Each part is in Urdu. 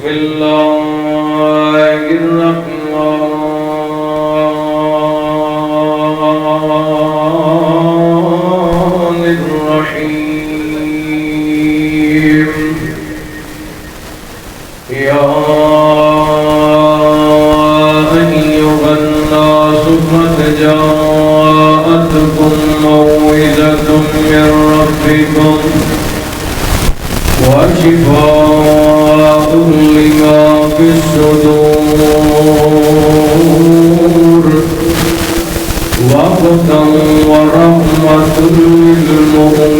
بسم الله الرحمن الرحيم يا أيها الناس قد جاءتكم موعظة من ربكم وشفاء لما في الصدور وهدى ورحمة للمؤمنين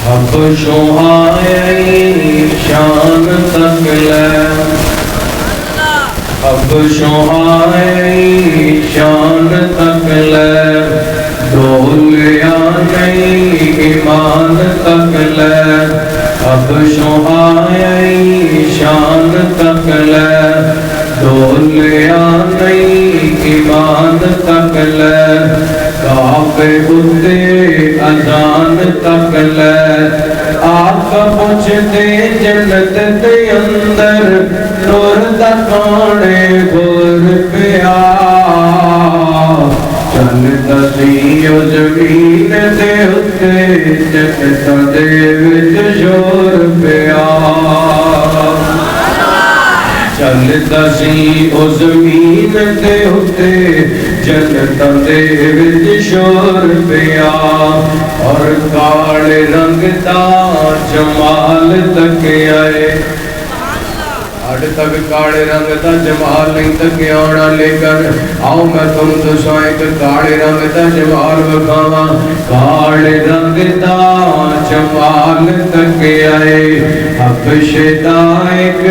حب شوہائے شان تکلے اب شوہائے شان تکلے دولیا نہیں ایمان تکلے اب شوہائے شان تکلے دولیا نہیں ایمان تکلے کعبے اتے اذان تکلے آقا پوچھتے جنت دے اندر نور دکھانے بور پیا چلتا سی او زمین دے اتے جنت دے وچ شور پیا چلتا سی او زمین دے اتے جنت دے وچ شور پیا اور کالے رنگ دا جمال تک آئے آج تک کالے رنگ دا جمال نہیں تک آنا لیکن آؤ میں تم تو سائیں کہ کالے رنگ دا جمال بکھاوا کالے رنگ دا جمال تک آئے حبش دا ایک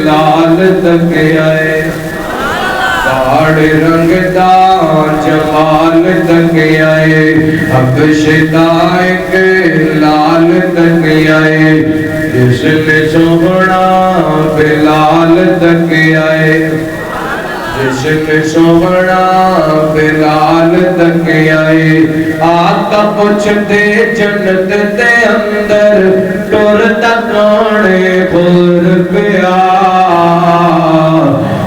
لال تک آئے کالے رنگ دا جمال تک آئے حبش دا ایک لال تک آئے جس نے سونا بلال تک آئے جس نے سونا بلال تک آئے آقا پوچھتے جنت دے اندر ٹور تکانے بور پیا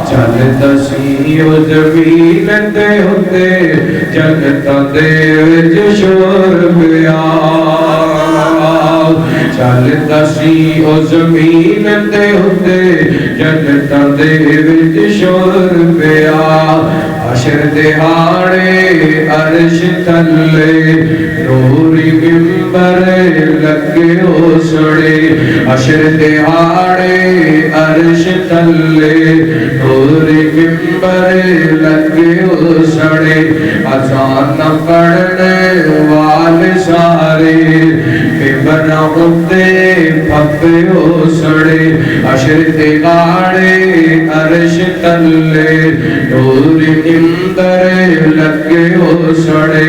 چلتا سی او زمین دے ہوتے جنت دے وچ شور پیا چلتا سی او زمین دے ہوتے جنت دے وچ شور پیا حشر دہاڑے عرش تھلے نوری ممبر لگے ہو سڑے حشر دہاڑے عرش تھلے نوری ممبر لگے ہو سڑے اذان پڑھنے والے سارے ممبر ہوتے پھپے ہو سڑے حشر دہاڑے عرش تھلے نوری ممبر لگے ہو سڑے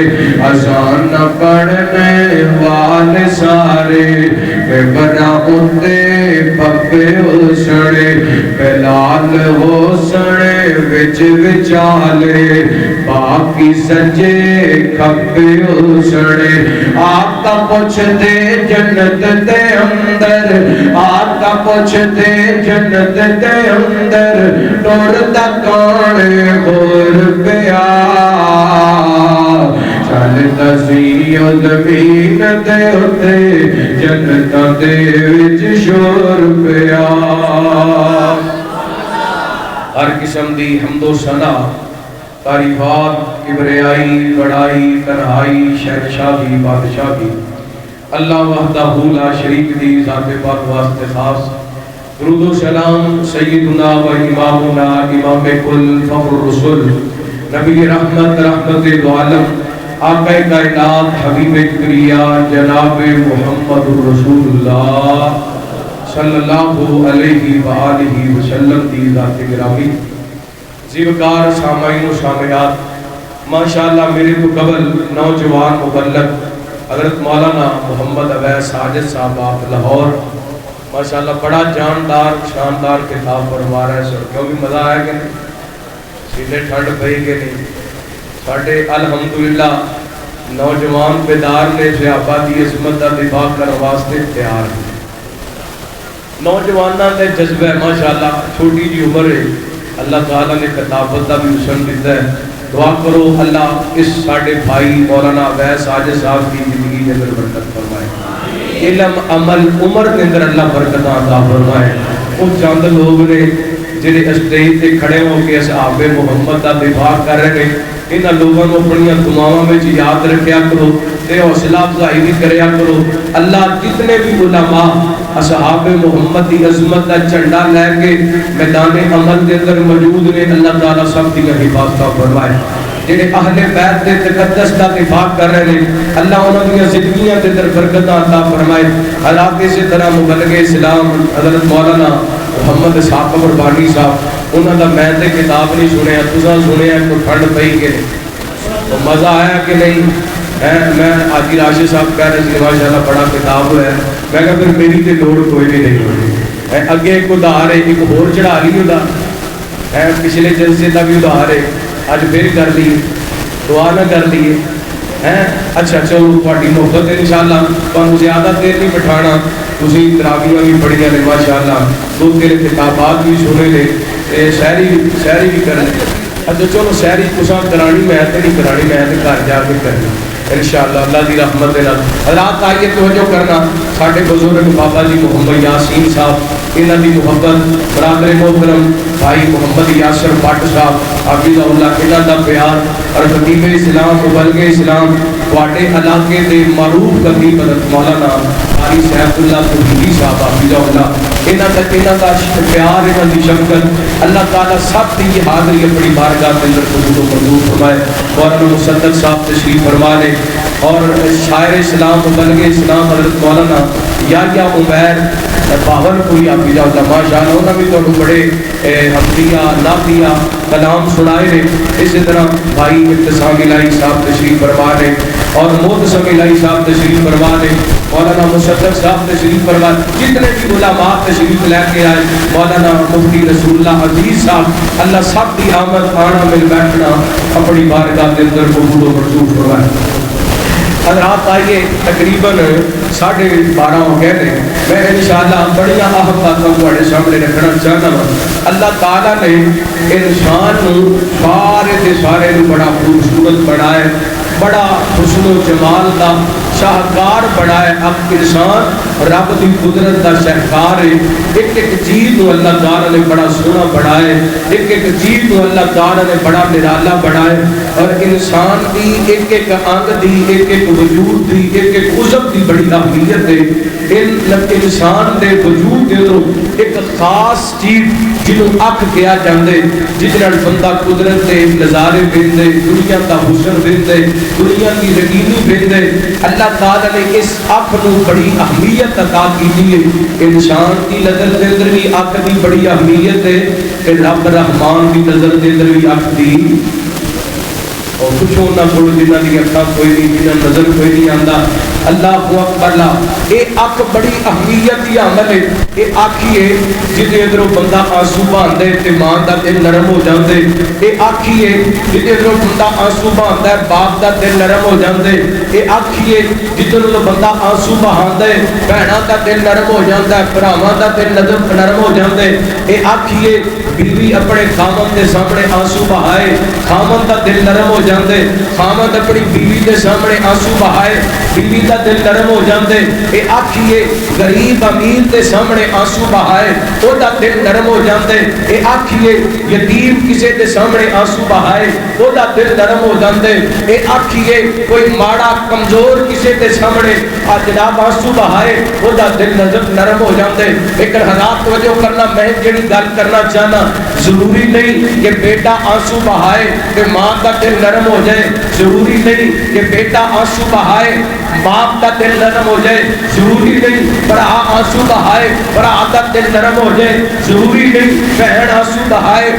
اذان پڑھنے والے سارے ممبر ہوتے پھپے ہو سڑے بلال ہو سڑے وچ وچالے باقی سجے کھپے ہو سڑے آقا پوچھتے جنت دے اندر آقا پوچھتے جنت دے اندر ٹور تکانے بور پیا چلتا سی او زمین دے اتے جنت دے وچ شور پیا ہر قسم دی حمد و ثنا تعریفات کبریائی بڑائی تنہائی شہنشاہی بادشاہی اللہ وحدہ لا شریک دی ذات پاک واسطے خاص درود و سلام سیدنا و امامنا امام کل فخر الرسل نبی رحمت رحمت العالم آقا کائنات حبیب کبریا جناب محمد الرسول اللہ صلی اللہ علیہ وآلہ وسلم دی ذات گرامی زیوکار سامعین و سامعات ماشاءاللہ میرے تو قبل نوجوان مبلغ حضرت مولانا محمد عبید ساجد صاحب آپ لاہور ماشاءاللہ بڑا جاندار شاندار کتاب فرما رہا ہے سر کیوں بھی مزہ آیا کہ نہیں سیدھے ٹھنڈ پئی کہ نہیں ساڈے الحمدللہ نوجوان بیدار نے صحابہ دی عظمت کا دفاع کرنے واسطے تیار ہیں. نوجوانوں کے جذبہ ماشاءاللہ چھوٹی جی عمر ہے, اللہ تعالیٰ نے خطابت کا بھی حسن دیتا ہے. دعا کرو اللہ اس ساڈے بھائی مولانا اویس حاجی صاحب کی زندگی کے اندر برکت فرمائے, علم عمل عمر کے اندر اللہ برکت عطا فرمائے. وہ چند لوگ نے جڑے اسٹیج تے کھڑے ہو کے اصحاب محمد کا دفاع کر رہے ہیں, انہاں لوگوں کو اپنی دعاواں میں یاد رکھیا کرو تے حوصلہ افزائی بھی کریا کرو. اللہ جتنے بھی علماء اصحاب محمد کی عظمت کا جھنڈا لے کے میدان عمل کے اندر موجود نے, اللہ تعالیٰ سب کی حفاظت فرمائے. جڑے اہل بیت دے تقدس کا دفاع کر رہے ہیں, اللہ انہاں دی زندگیاں دے اندر برکت عطا فرمائے. حالات اسی طرح مبلغ اسلام حضرت مولانا محمد ثاقب ربانی صاحب, انہاں دا میں تے کتاب نہیں سنیا, تساں سنیا کوئی ٹھنڈ پئی کہ تو مزہ آیا کہ نہیں؟ میں آجی راشد صاحب کہہ رہے تھے ماشاءاللہ بڑا کتاب ہوا ہے. میں کہا پھر میری تے لوڑ کوئی بھی نہیں ہوئی. اگے ایک ادھار ہے, ایک ہور چڑھا لی ادا پچھلے جلسے کا بھی ادھار ہے, اج پھر کر لیے, دعا نہ کر لیے. اچھا چلو تھوڑی محبت انشاءاللہ تمہیں زیادہ دیر نہیں بٹھانا, تسی تراویحاں بھی پڑھیاں نے ماشاءاللہ, دو تیرے کتابات بھی سنے نے, شاعری بھی کرنے. اچھا چلو شاعری تساں کرانی, میں تے نہیں کرانی, میں تے گھر جا کے کرنی انشاءاللہ اللہ دی رحمت دے نال. حضرات آئیے توجہ کرنا, ساڈے بزرگ بابا جی محمد یاسین صاحب, انہاں دی محبت, برادر محترم بھائی محمد یاسر بٹ صاحب حافظ اللہ, انہاں دا پیار اور خطیب اسلام مبلغ اسلام تواڈے علاقے دے معروف خطیب حضرت مولانا قاری سیف اللہ توحیدی صاحب حافظ اللہ, انہاں دا پیار, انہاں دی شفقت, اللہ تعالیٰ سب دی حاضری اپنی بارگاہ کے اندر قبول و منظور فرمائے. مولانا مصدق صاحب تشریف فرما لے, اور شاعر اسلام مبلغ اسلام حضرت مولانا یا عمیر باون پوری حافظ اللہ ماشاءاللہ, انہوں نے بھی تو بڑے حمدیہ نعتیہ کلام سنائے نے. اسی طرح بھائی ابتسام الہی صاحب تشریف فرما لے, اور محتسم الہی صاحب تشریف فرما لے, مولانا مصدق صاحب تشریف فرما, جتنے بھی علماء تشریف لے کے آئے, مولانا مفتی رسول اللہ عزیز صاحب, اللہ سب کی آمد آنا مل بیٹھنا اپنی بارگاہ کے اندر قبول و منظور فرمائے. حضرات آئیے تقریباً 12:30 ہو گئے ہیں, میں انشاءاللہ بڑی اہم باتوں کو اپنے سامنے رکھنا چاہتا ہوں. اللہ تعالیٰ نے انسان سارے بڑا خوبصورت بنایا, بڑا حسن و جمال کا شاہکار بنایا. اب انسان رب کی قدرت کا شاہکار ہے. ایک ایک چیز کو اللہ تعالیٰ نے بڑا سونا بنایا, ایک ایک چیز کو اللہ تعالیٰ نے بڑا نرالا بنایا, اور انسان کی ایک ایک انگ دی, ایک ایک وجود دی, ایک ایک عضو دی بڑی اہمیت ہے. انسان دے وجود دے ایک خاص چیز جنوں اکھ کیا جاندے, جس نال بندہ قدرت دے نظارے ویندے, دنیا دا حسن ویندے, دنیا کی رنگینی ویندے. اللہ تعالیٰ نے اس اکھ نو بڑی اہمیت عطا کی ہے. انسان کی نظر دے اندر بھی اکھ دی بڑی اہمیت ہے, کہ رب رحمان کی نظر دے اندر بھی اکھ دی, اور کچھ ہونا چھوڑ جنہ دی اکھاں کوئی نہیں, جنہ نظر کوئی نہیں آندا. اللہ اکبر اللہ, اے اکھ بڑی اہمیت دی عمل ہے. اے آکھی ہے جدے ادھروں بندہ آنسو بہاندے تے ماں دا دل نرم ہو جاندے. اے آکھی ہے جدے ادھروں بندہ آنسو بہاندا ہے باپ دا دل نرم ہو جاندے. اے آکھی ہے جدوں بندہ آنسو بہاندا ہے بہناں دا دل نرم ہو جاندا ہے, بھراواں دا دل نرم ہو جاندے. اے آکھی ہے بیوی اپنے خاوند دے سامنے آنسو بہائے, خاوند دا دل نرم ہو جاندے. خاوند اپنی بیوی دے سامنے آنسو بہائے, بیوی دا دل نرم ہو جاندے. اے آکھیے غریب امیر دے سامنے آنسو بہائے, او دا دل نرم ہو جاندے. اے آکھیے یتیم کسے دے سامنے آنسو بہائے, او دا دل نرم ہو جاندے. اے آکھیے کوئی ماڑا کمزور کسے دے سامنے جناب آنسو بہائے, او دا دل نرم ہو جاندے. لیکن حضرات توجہ کرنا, میں جڑی گل کرنا چاہنا, ضروری نہیں کہ بیٹا آنسو بہائے کہ ماں کا دل نرم ہو جائے. ضروری نہیں کہ بیٹا آنسو بہائے باپ کا دل نرم ہو جائے، ضروری نہیں بڑا آنسو بہائے بڑا کا دل نرم ہو جائے، ضروری نہیں بہن آنسو بہائے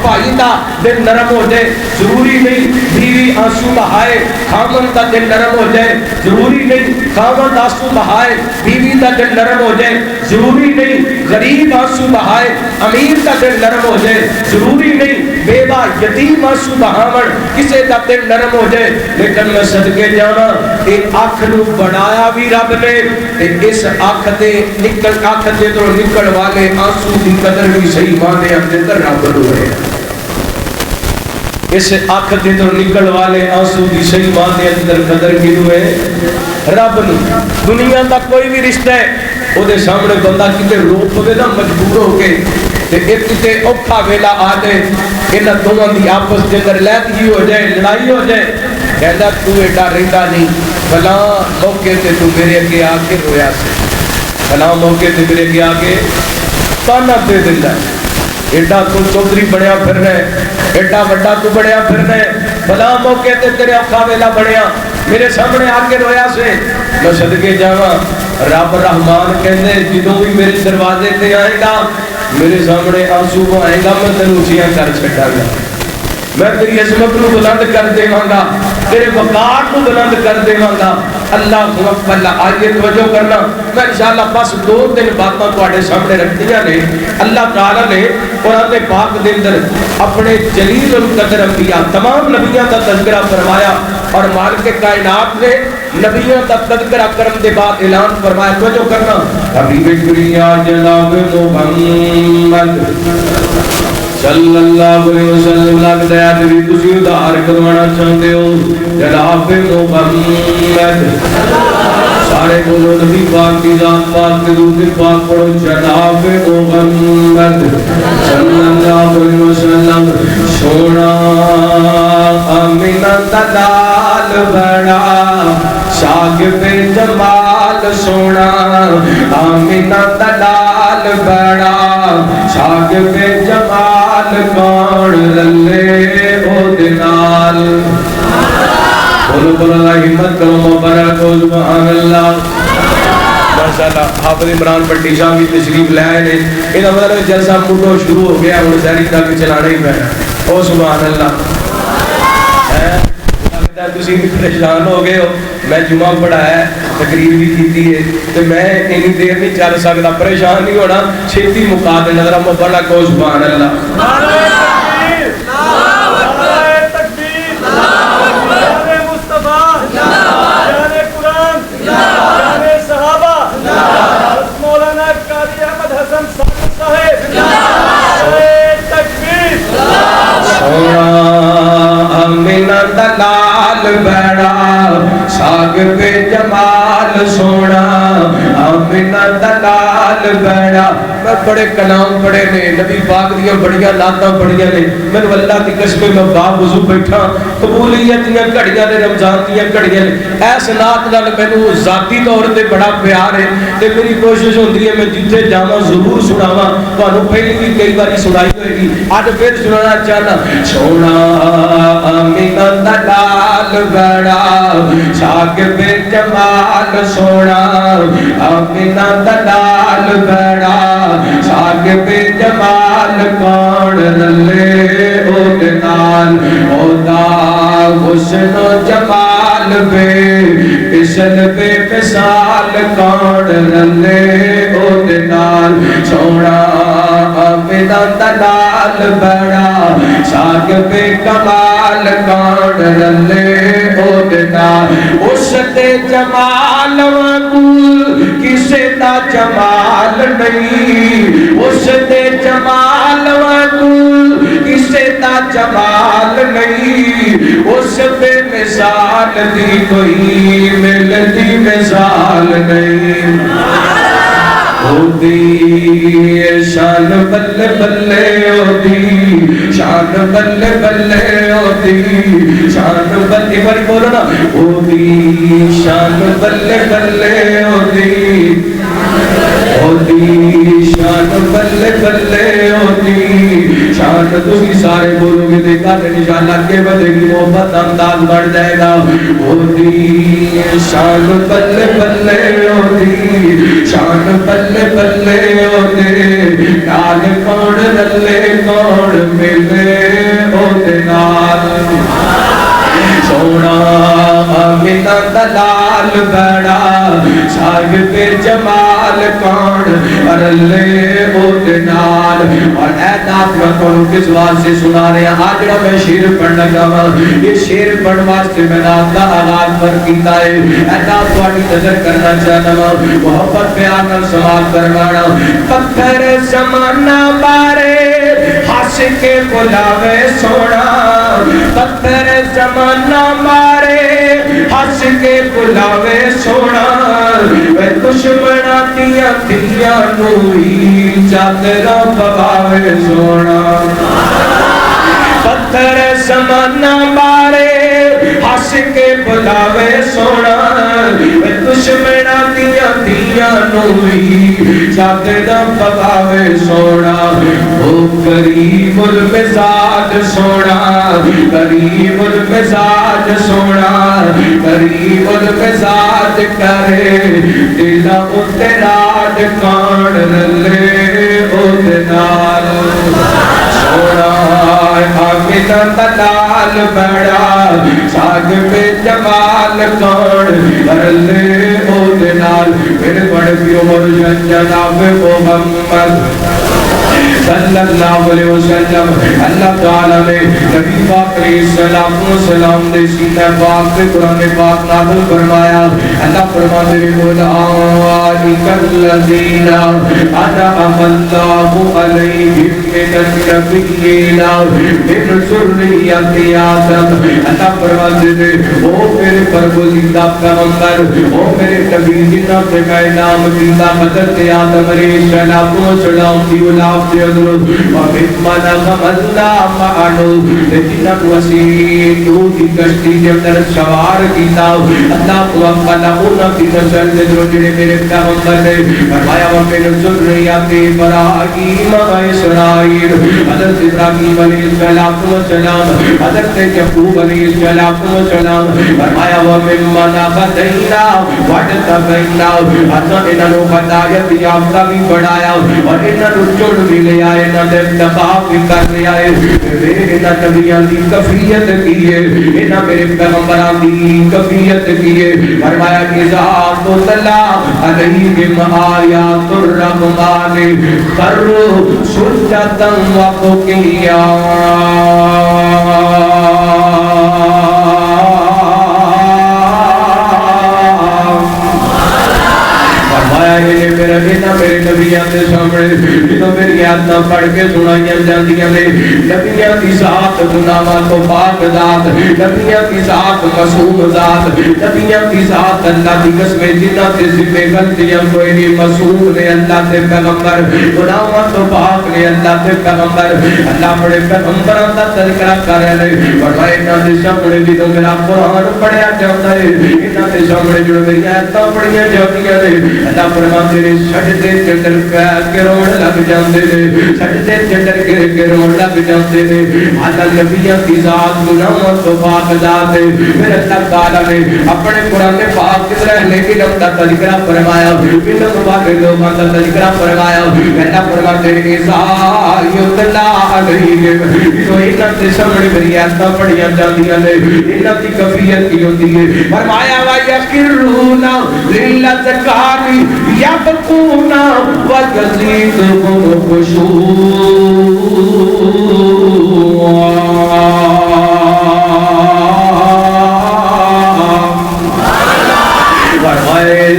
بھائی کا دل نرم ہو جائے، ضروری نہیں بیوی آنسو بہائے خامن کا دل نرم ہو جائے، ضروری نہیں خامن آنسو بہائے بیوی کا دل نرم ہو جائے، ضروری نہیں غریب آنسو بہائے امیر کا دل نرم ہو جائے، ضروری نہیں بیوہ یتیم آنسو بہاون کسے کا دل نرم ہو جائے۔ لیکن میں صدقے جانا ایک آنکھ نو بنایا بھی رب نے، اس آنکھ دے نکل آنکھ دے تو نکل والے آنسو کی قدر بھی صحیح مانے اندر رب ہوئے، اس آنکھ دے تو نکل والے آنسو کی صحیح مانے اندر قدر کی ہوئے رب نے۔ دنیا کا کوئی بھی رشتہ ہے وہ دے سامنے بندہ کتے رو پوے نا مجبور ہو کے تے ایک کتے اوکھا ویلا آ جائے انہاں دونوں دی آپس دے اندر لڑائی ہو جائے لڑائی ہو جائے، کہندا تو ایڈا رہندا نہیں فلاں موقع تے تو میرے اگے آ کے رویا سی، فلاں موقع تے میرے اگے آ کے تانا دے دیندا ہے، ایڈا تو چودھری بنیا پھرنا ہے، ایڈا وڈا تو بنیا پھرنا ہے، فلاں موقع تے تیرے اوکھا ویلا بنیا میرے سامنے آ کے رویا سے۔ میں صدقے جاواں رب رحمان کہندے جدوں بھی میرے دروازے تے آئے گا میرے سامنے آنسو آئے گا میں تینوں اونچیاں کر چھڈاں گا، میں تیری عظمت کو بلند کر دیواں گا، تیرے وقار کو بلند کر دیواں گا۔ اللہ اکبر۔ آئیے توجہ کرنا، میں انشاءاللہ بس 2-3 باتاں تواڈے سامنے رکھدیاں نے۔ اللہ تعالیٰ نے قرآن پاک دے اندر اپنے جلیل القدر انبیاء تمام نبیوں کا تذکرہ فرمایا اور مالک کائنات نے نبیوں کا تذکرہ کرم دے بعد اعلان فرمایا۔ توجہ کرنا، حبیب کبریا جناب محمد صلی اللہ علیہ وسلم لگتا ہے جب تسی ادھار کروانا چاہتے ہو جناب محمد، سارے بولو نبی پاک کی ذات پاک کے درود پاک پڑھو جناب محمد صلی اللہ علیہ وسلم۔ سونا آمینہ دا لال بڑا شاگرد جمال، سونا آمینہ دا لال بڑا شاگرد جمال، کون للے او دنال۔ بولو بولو اللہ ہمت کرو مبارک ہو سبحان اللہ۔ ماشاءاللہ حافظ عمران پٹی صاحب بھی تشریف لے آئے نے، انہاں مطلب جلسہ مٹو شروع ہو گیا ہن ساری تک چلانا ہی پینا۔ او سبحان اللہ، لگتا ہے تسی بھی پریشان ہو گئے ہو۔ میں جمعہ پڑھایا ہے تقریر بھی کیتی ہے تو میں اتنی دیر نہیں چل سکتا، پریشان نہیں ہونا، چھیتی مکا دے نظر مبارک ہو سبحان اللہ۔ آمینہ دلال بڑا شاگرد جمال، سونا آمینہ دلال بڑا۔ میں بڑے کلام پڑھے نے، نبی پاک دیاں بڑیاں نعتاں پڑھیاں نے، میں اللہ کی قسم میں باوضو بیٹھا، قبولیت دیاں گھڑیاں نے، رمضان دیاں گھڑیاں نے، ایس نعت نال مینوں ذاتی طور تے بڑا پیار ہے تے میری کوشش ہوندی ہے میں جتھے جاواں ضرور سناواں۔ تانوں پہلی بھی کئی باری سنائی ہوئے گی، اج پھر سنانا چاہنا۔ سونا آمینہ دلال بڑا شاگرد جمال، سونا آمینہ دلال بڑا شاگرد جمال، کون رلے او دنال۔ او دا حسن و جمال بے مثل بے مثال، کون رلے او دنال۔ سونا آمینہ دلال بڑا شاگرد کمال، کون رلے او دنال۔ اس دے جمال وانگو کسے دا جمال نہیں، اس دے جمال وانگو کسے دا جمال نہیں، اس بے مثال دی کوئی ملتی مثال نہیں۔ دی شان بلے بلے ہوتی، شان بلے بلے ہوتی، شان بلے بلے بولو نا، ہوتی شان بلے بلے ہوتی، ہوتی شان بلے بلے ہوتی، شان جب تسی سارے بولو گے دیکھا تو انشاءاللہ کہ بدے گی محبت انداز بڑھ جائے گا ہوتی شان پلے پلے ہوتی شان پلے پلے ہوتے نال کون رلے کون ملے ہوتے نال سونا آمینہ دلال بڑا شاگ پہ جمال کون رلے ہوتے نال اور اے نات میں کون کس واسطے سنا رہے ہیں آج جڑا میں شیر پڑھنا گا یہ شیر پڑھ واسطے میں نات کا آغاز پر کیتا ہے اے نات واڑی نظر کرنا چاہنا محبت پیار نال سماعت کروانا پتھر زمانہ بارے ہنس کے بلاوے سونا پتھر زمانہ مارے ہنس کے بلاوے سونا وے دشمنا دیا دیا نوری چادرہ بباوے سونا پتھر زمانہ مارے ہنس کے بلاوے سونا وے دشمنا دیا دیا نوری چادرہ بباوے سونا او کریم المزاج سونا کریم المزاج سونا کریم المزاج کرے دلا اتراج کان رلے اتنال سونا آمینہ دلال بڑا ساگ پہ جمال کان رلے اتنال میرے بڑے پیور جناب محمد صلی اللہ علیہ وسلم اللہ تعالیٰ نے نبی پاک علیہ السلام نے سینہ پاک سے قرآن پاک نازل فرمایا اللہ فرماتے ہیں اولئک الذین انعم اللہ علیہم من النبیین من ذریۃ آدم اللہ فرماتے ہیں او میرے پروردگار پیغمبر او میرے نبی جنہاں سے میں نام دیتا حضرت آدم علیہ السلام کی اولاد سے وَمِمَّنَ غَمَلْنَا مَعَنُ لیکن وسیع تو کی کشتی کے اندر سوار کیتا اللہ کو خلقنا کی نسل نے جو جڑے میرے پیغمبر نے فرمایا وَمِنْ ذُرِّيَّتِ إِبْرَاهِيمَ وَإِسْرَائِيلَ حضرت ابراہیم علیہ السلام حضرت یعقوب علیہ السلام فرمایا وَمِمَّنَ غَدَيْنَا وَاجْتَبَيْنَا حضرت انہوں ہدایت یافتہ بھی بڑھایا اور انہوں چڑ بھی لے آئے نہ انتخاب بھی کر لے آئے انہاں نبیان دی کفیت کیے انہاں میرے پیغمبران دی کفیت کیے فرمایا اذا تتلا علیہم آیات الرحمن خروا سجدا وبکیا میرے نبیان دے سامنے جدو میری آیتاں پڑھ کے سنائیاں جاندیاں نے نبیان کی ذات گناہاں تو پاک ذات نبیان کی ذات معصوم ذات نبیان کی ذات اللہ کی قسم جنہ تے ذمہ غلطیاں کوئی نہیں معصوم نے اللہ تے پیغمبر گناہاں تو پاک نے اللہ تے پیغمبر اللہ بڑے پیغمبراں دا تذکرہ کر رہے ہیں فرمایا انہاں دے سامنے جدو میرا قرآن پڑھیا جاتا ہے انہاں دے سامنے جو میری آیتاں پڑھیاں جاندیاں نے اللہ فرماتے ہیں سجدے چندر کے روڑ لگ جاندے نے سجدے چندر کے روڑ لگ جاندے نے اللہ نبیوں کی ذات گناہوں تو پاک ذات ہے پھر اللہ تعالیٰ نے اپنے قرآن پاک کے رہنے کی لمحہ تذکرہ فرمایا علم والے لوگوں کا تذکرہ فرمایا اللہ فرماتے ہیں اذا یتلا علیہم جو انہاں کے سامنے میری آیتاں پڑھیاں جاندیاں نے انہاں کی کیفیت کی ہوتی ہے فرمایا وَيَخِرُّونَ لِلْأَذْقَانِ يَبْكُونَ وَيَزِيدُهُمْ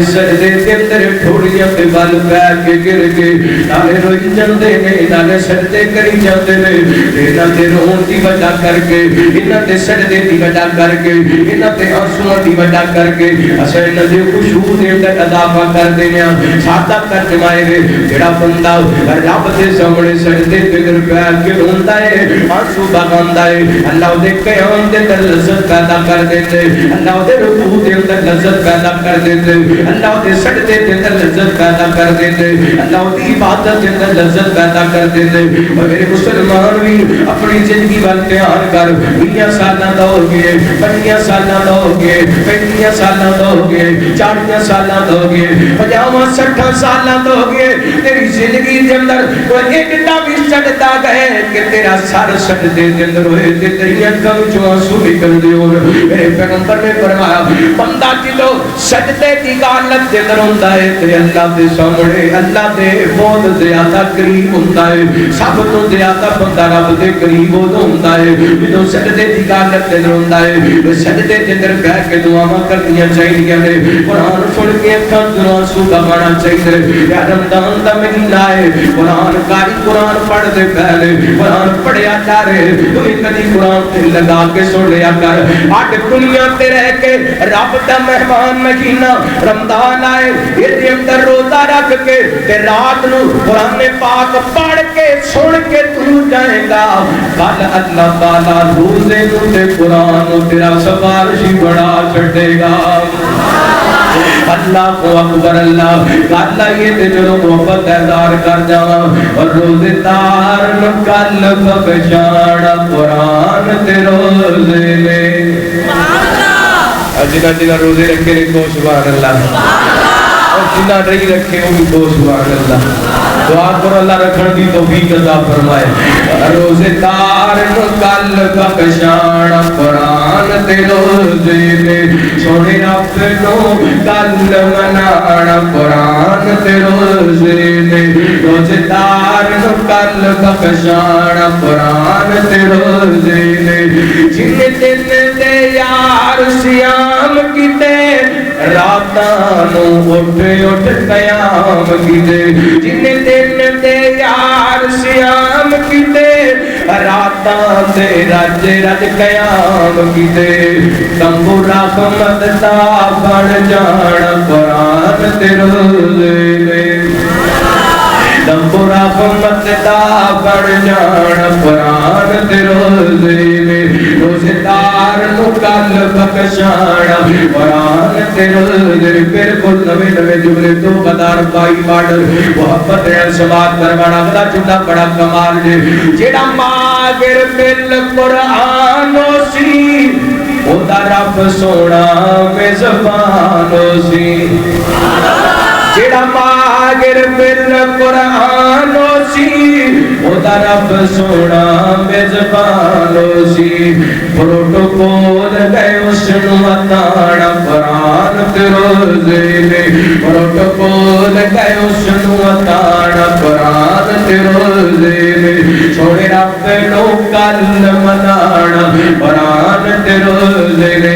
سجدے کے اندر ٹھوڑیاں پہ بل پیر کے گر کے نالے روئی جاندے نے نالے سجدے کری جاندے نے انہاں دے رون دی وجہ کر کے انہاں دے سجدے دی وجہ کر کے انہاں دے آنسواں دی وجہ کر کے اساں انہاں دے خشوع دے اندر اضافہ کر دینے ہاں سادہ ترجمہ ہے جڑا بندہ رب دے سامنے سجدے تے گر پیر کے روندا ہے آنسو بہاندا ہے اللہ دے قیام دے اندر لذت پیدا کر دیندے اللہ دے رکوع دے اندر لذت پیدا کر کر دیتے اللہ دے سجدے دے اندر لذت پیدا کر دیتے اللہ دی عبادت دے اندر لذت پیدا کر دیتے اور میرے مسلمان بھی اپنی زندگی وال دھیان کر 20 سالاں دا ہو گئے 25 سالاں دا ہو گئے 35 سالاں دا ہو گئے 40 سالاں دا ہو گئے 50 60 سالاں دا ہو گئے تیری زندگی دے اندر کوئی ایک دا بھی سجدہ گئے کہ تیرا سر سجدے دے اندر ہوئے تے تیری اکھاں وچوں آنسو نکل دے ہون میرے پیغمبر نے فرمایا بندہ جدوں سجدے دی حالت دے اندر ہوندا ہے تے اللہ دے سامنے اللہ دے بہت زیادہ قریب ہوندا ہے سب تو زیادہ بندہ رب دے قریب ہوندا ہے جدوں سجدے دی حالت دے اندر ہوندا ہے سجدے دے اندر بیٹھ کے دعاواں کرنیاں چاہیے نے قرآن سن کے اکھاں تو آنسو بہانا چاہیے یا رمضان دا مہینہ ہے قرآن کاری قرآن پڑھ دے پہلے قرآن پڑھیا جا رہے تو کدی قرآن تے لگا کے سن لیا کر اٹھ دنیا تے رہ کے رب دا مہمان مہینہ رمضان آئے یہ اندر روزہ رکھ کے تے رات نو قرآن پاک پڑھ کے سن کے تو جائے گا کل اللہ تعالی روزے نو تے قرآن نو تیرا سفارشی بڑا چھڑے گا اللہ کو اکبر اللہ اللہ یہ تے جو محبت اظہار کر جاواں اور روزے دار نو کل بخشانا قرآن تے روزے لے جنہ جنہ روزے رکھے رکھو سبحان اللہ اور جنہ نہیں رکھے وہ بھی کو سبحان اللہ دعا کرو اللہ رکھن دی توفیق عطا فرمائے روزے دار نو کل بخشانا قرآن تے روزے لے سونے رب نو کل منانا قرآن تے روزے لے روزے دار نو کل بخشانا قرآن تے روزے لے جن دن دے یار سیام کیتے راتاں نو اٹھ اٹھ قیام کیتے جن دن دے یار سیام کیتے راتاں تے رج رج قیام کیتے تمبو رحمت دا بن جان قرآن تے روزے لے تمبو رحمت دا بن جان قرآن تے روزے لے روزے دار نو کل بخشانا قرآن تے روزے لے بالکل نوے نوے جملے تو قدار بائی ماڈل محبت ہے سماعت کروانا بڑا چنڈا بڑا کمال جے جیڑا ماگر مل قرآنو سی او دا رب سونا میزبانو سی جیڑا ماگر مل قرآنو سی او دا رب سونا میزبانو سی پروٹوکول گئے اس نو اتانا قرآن تے روزے لے پروٹوکول گئے اس نو اتانا قرآن تے روزے لے چھوڑے رب نو کل منانا قرآن تے روزے لے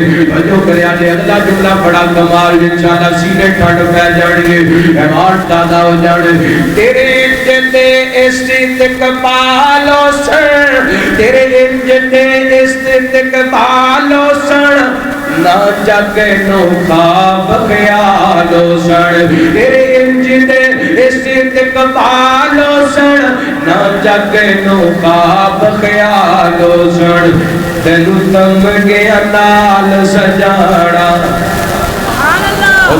جو کریا لے اللہ جملہ بڑا کمال انشاءاللہ سینے ٹھنڈ پہ جاڑیے ایمان تازہ ہو جاڑے تیرے انجتے استقبالو سن تیرے انجتے استقبالو سن نہ جگ نو خواب خیالو سن تیرے انجتے استقبالو سن نہ جگ نو خواب خیالو سن تینو تم گیا نال سجاڑا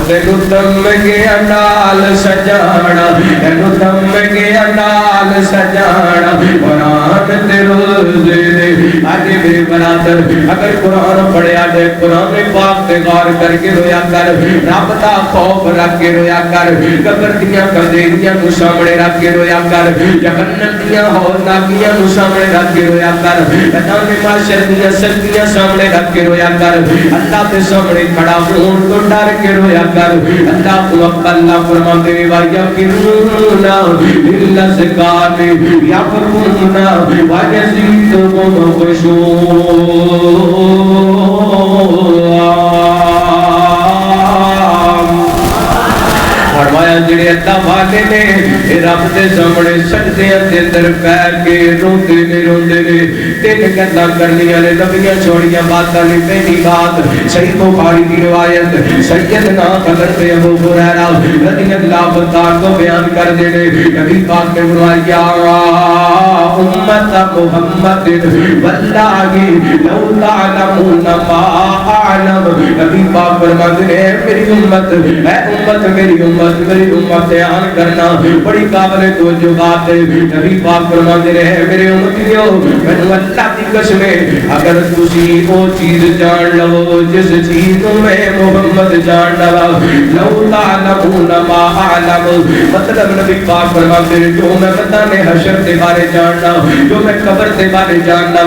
تینو تم گیا نال سجانا تینو تم گیا نال سجانا قرآن تے روزے لے آجے میرے برادر اگر قرآن پڑھیا دے قرآن پاک تے غور کر کے رویا کر رب دا خوف رکھ کے رویا کر قبر دیاں قدیریاں نو سامنے رکھ کے رویا کر جہنم دیاں ہولناکیاں نو سامنے رکھ کے رویا کر میدان محشر دیاں سختیاں سامنے رکھ کے رویا کر اللہ تے سامنے کھڑا ہون تو ڈر کے رویا کر اللہ کو اللہ فرماتے ہیں وَيَقِرُونَ بِالْأَذْقَانِ يَبْكُونَ وَيَزِيدُهُمْ خُشُوعًا فرمایا جڑے اللہ والے نے رب دے سامنے سجدے دے اندر پیر کے روندے نے تے ایک گلا کرنی نے لمبیاں چوڑیاں باتاں نے پہلی بات صحیح بخاری کی روایت سیدنا حضرت ابو ہریرہ رضی اللہ تعالی کو بیان کر دے نبی پاک نے فرمایا امت محمد واللہ لو تعلمون ما اعلم نبی پاک فرماتے ہیں میری امت اے امت میری امت میری امت بیان کرنا بڑی قابل توجہ بات ہے نبی پاک فرماتے ہیں میرے امتیوں میں اللہ کی قسم اگر تسی وہ چیز جان لو جس چیز میں محمد جان لو لو تعلمون ما اعلم مطلب نبی پاک فرماتے ہیں جو میں میدان حشر کے بارے جاننا جو میں قبر کے بارے جاننا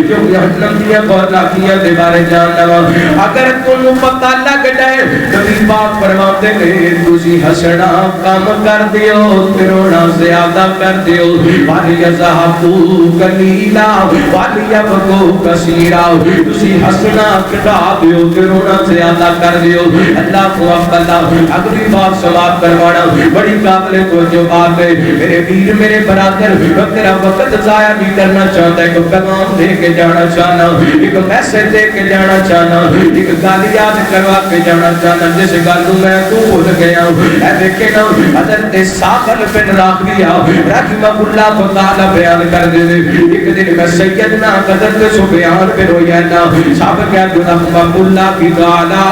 جو جہنم دیا بہتاکیاں کے بارے جاننا اگر تم پتہ لگ جائے نبی پاک فرماتے ہیں تسی ہسنا کم کر دیو رونا زیادہ کر دیو وَلْيَذْهَبُوا قَلِيلًا وَلْيَبْكُوا كَثِيرًا تسی ہسنا کٹا دیو رونا زیادہ کر دیو اللہ کو اللہ اگلی بات سماعت کروانا بڑی قابل توجہ بات ہے میرے پیر میرے برادر تیرا وقت ضائع نہیں کرنا چاہتا ایک پیغام دے کے جانا چاہنا ایک میسج دے کے جانا چاہنا ایک گل یاد کروا کے جانا چاہنا جس گل میں تو بھول گیا اے دیکھے نا حضرت ساخر بن راقیہ رحمہ اللہ تعالی بیان کر دے ایک دن میں سیدنا حضرت سفیان بن عیینہ صاحب کیا رحمہ اللہ کی تعالی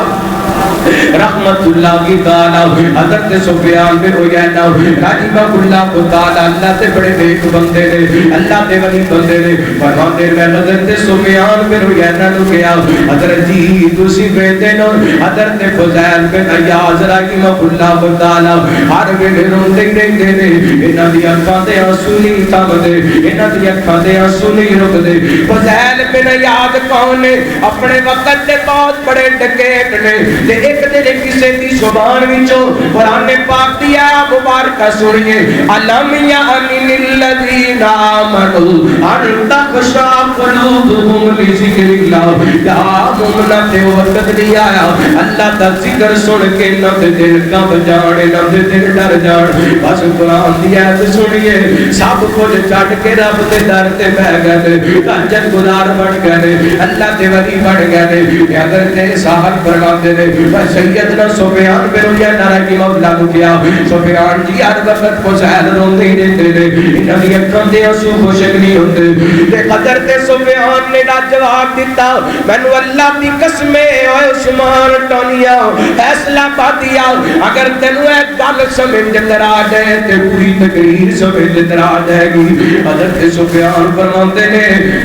رحمت اللہ کی تعالی حضرت سفیان بن عیینہ رحمہ اللہ تعالی اللہ سے بڑے نیک بندے نے اللہ دے ولی بندے نے فرماتے میں حضرت سفیان بن عیینہ نو کہا حضرت جی تسی بیٹے نو حضرت فضیل بن عیاض رحمہ اللہ تعالی ہر ویلے روندے رہندے نے انہاں دی اکھاں تے آنسو نہیں تھمدے انہاں دی اکھاں تے آنسو نہیں رکدے فضیل بن عیاض کون نے اپنے وقت دے بہت بڑے ڈکیٹ نے تے ایک دن کسی دی زبان وچوں قرآن پاک دیا مبارکہ سنیے علم یعن الذین آمنوا ان تخشع قلوبهم لذکر اللہ یا مومنہ تے وقت نہیں آیا اللہ دا ذکر سن کے نہ تے دل کب جانے نہ تے دل ڈر جان بس قرآن دیا تے سنیے سب کچھ چھڈ کے رب دے در تے بیٹھ گئے تہجد گزار بن گئے اللہ دے ولی بن گئے اگر تے ساحل فرماتے نے سیدنا سفیان بن عیینہ رحمہ اللہ کو کیا سفیان جی ہر وقت کو سہل روندے ہی رہتے نے انہاں دی اکھاں دے آنسو خشک نہیں ہوندے تے حضرت سفیان نے جواب دیتا مینوں اللہ دی قسم اے عثمان ٹونیا فیصلہ پا دیا اگر تینوں اے گل سمجھ اندر آ جائے تے پوری تقریر سمجھ اندر آ جائے گی حضرت سفیان فرماتے نے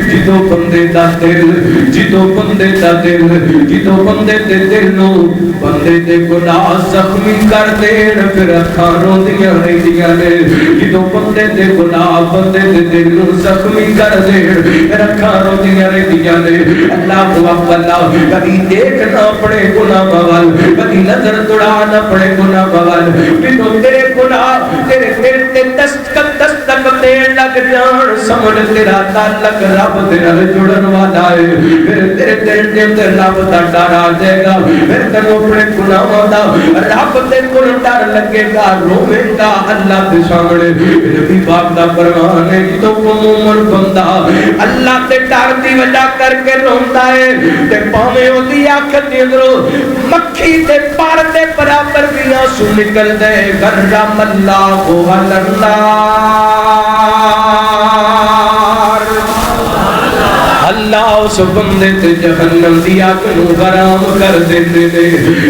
جدوں بندے دا دل جدوں بندے دا دل جدوں بندے دے دل نو بندے دے گناہ زخمی کر دین پھر اکھاں روندیاں رہندیاں نے جدوں بندے دے گناہ بندے دے دل نو زخمی کر دین پھر اکھاں روندیاں رہندیاں نے اللہ کو اللہ کبھی دیکھنا اپنے گناہ ول کبھی نظر دوڑانا اپنے گناہ ول جدوں تیرے گناہ تیرے دل تے دستک دین لگ جان سمجھ تیرا تعلق رب دے نال جڑن والا ہے پھر تیرے دل دے اندر رب دا ڈر آ جائے گا پھر تینوں اپنے گناہوں دا رب تے کول ڈر لگے گا روے گا اللہ دے سامنے نبی پاک دا فرمان ہے کہ تو مومن بندہ اللہ تے ڈر دی وجہ کر کے روندا ہے تے پاویں اودی اکھ دے اندروں مکھی تے پر دے برابر بھی آنسو نکل دے کرم اللہ اللہ اللہ اس بندے تے جہنم دی اگ نو حرام کر دیندے نے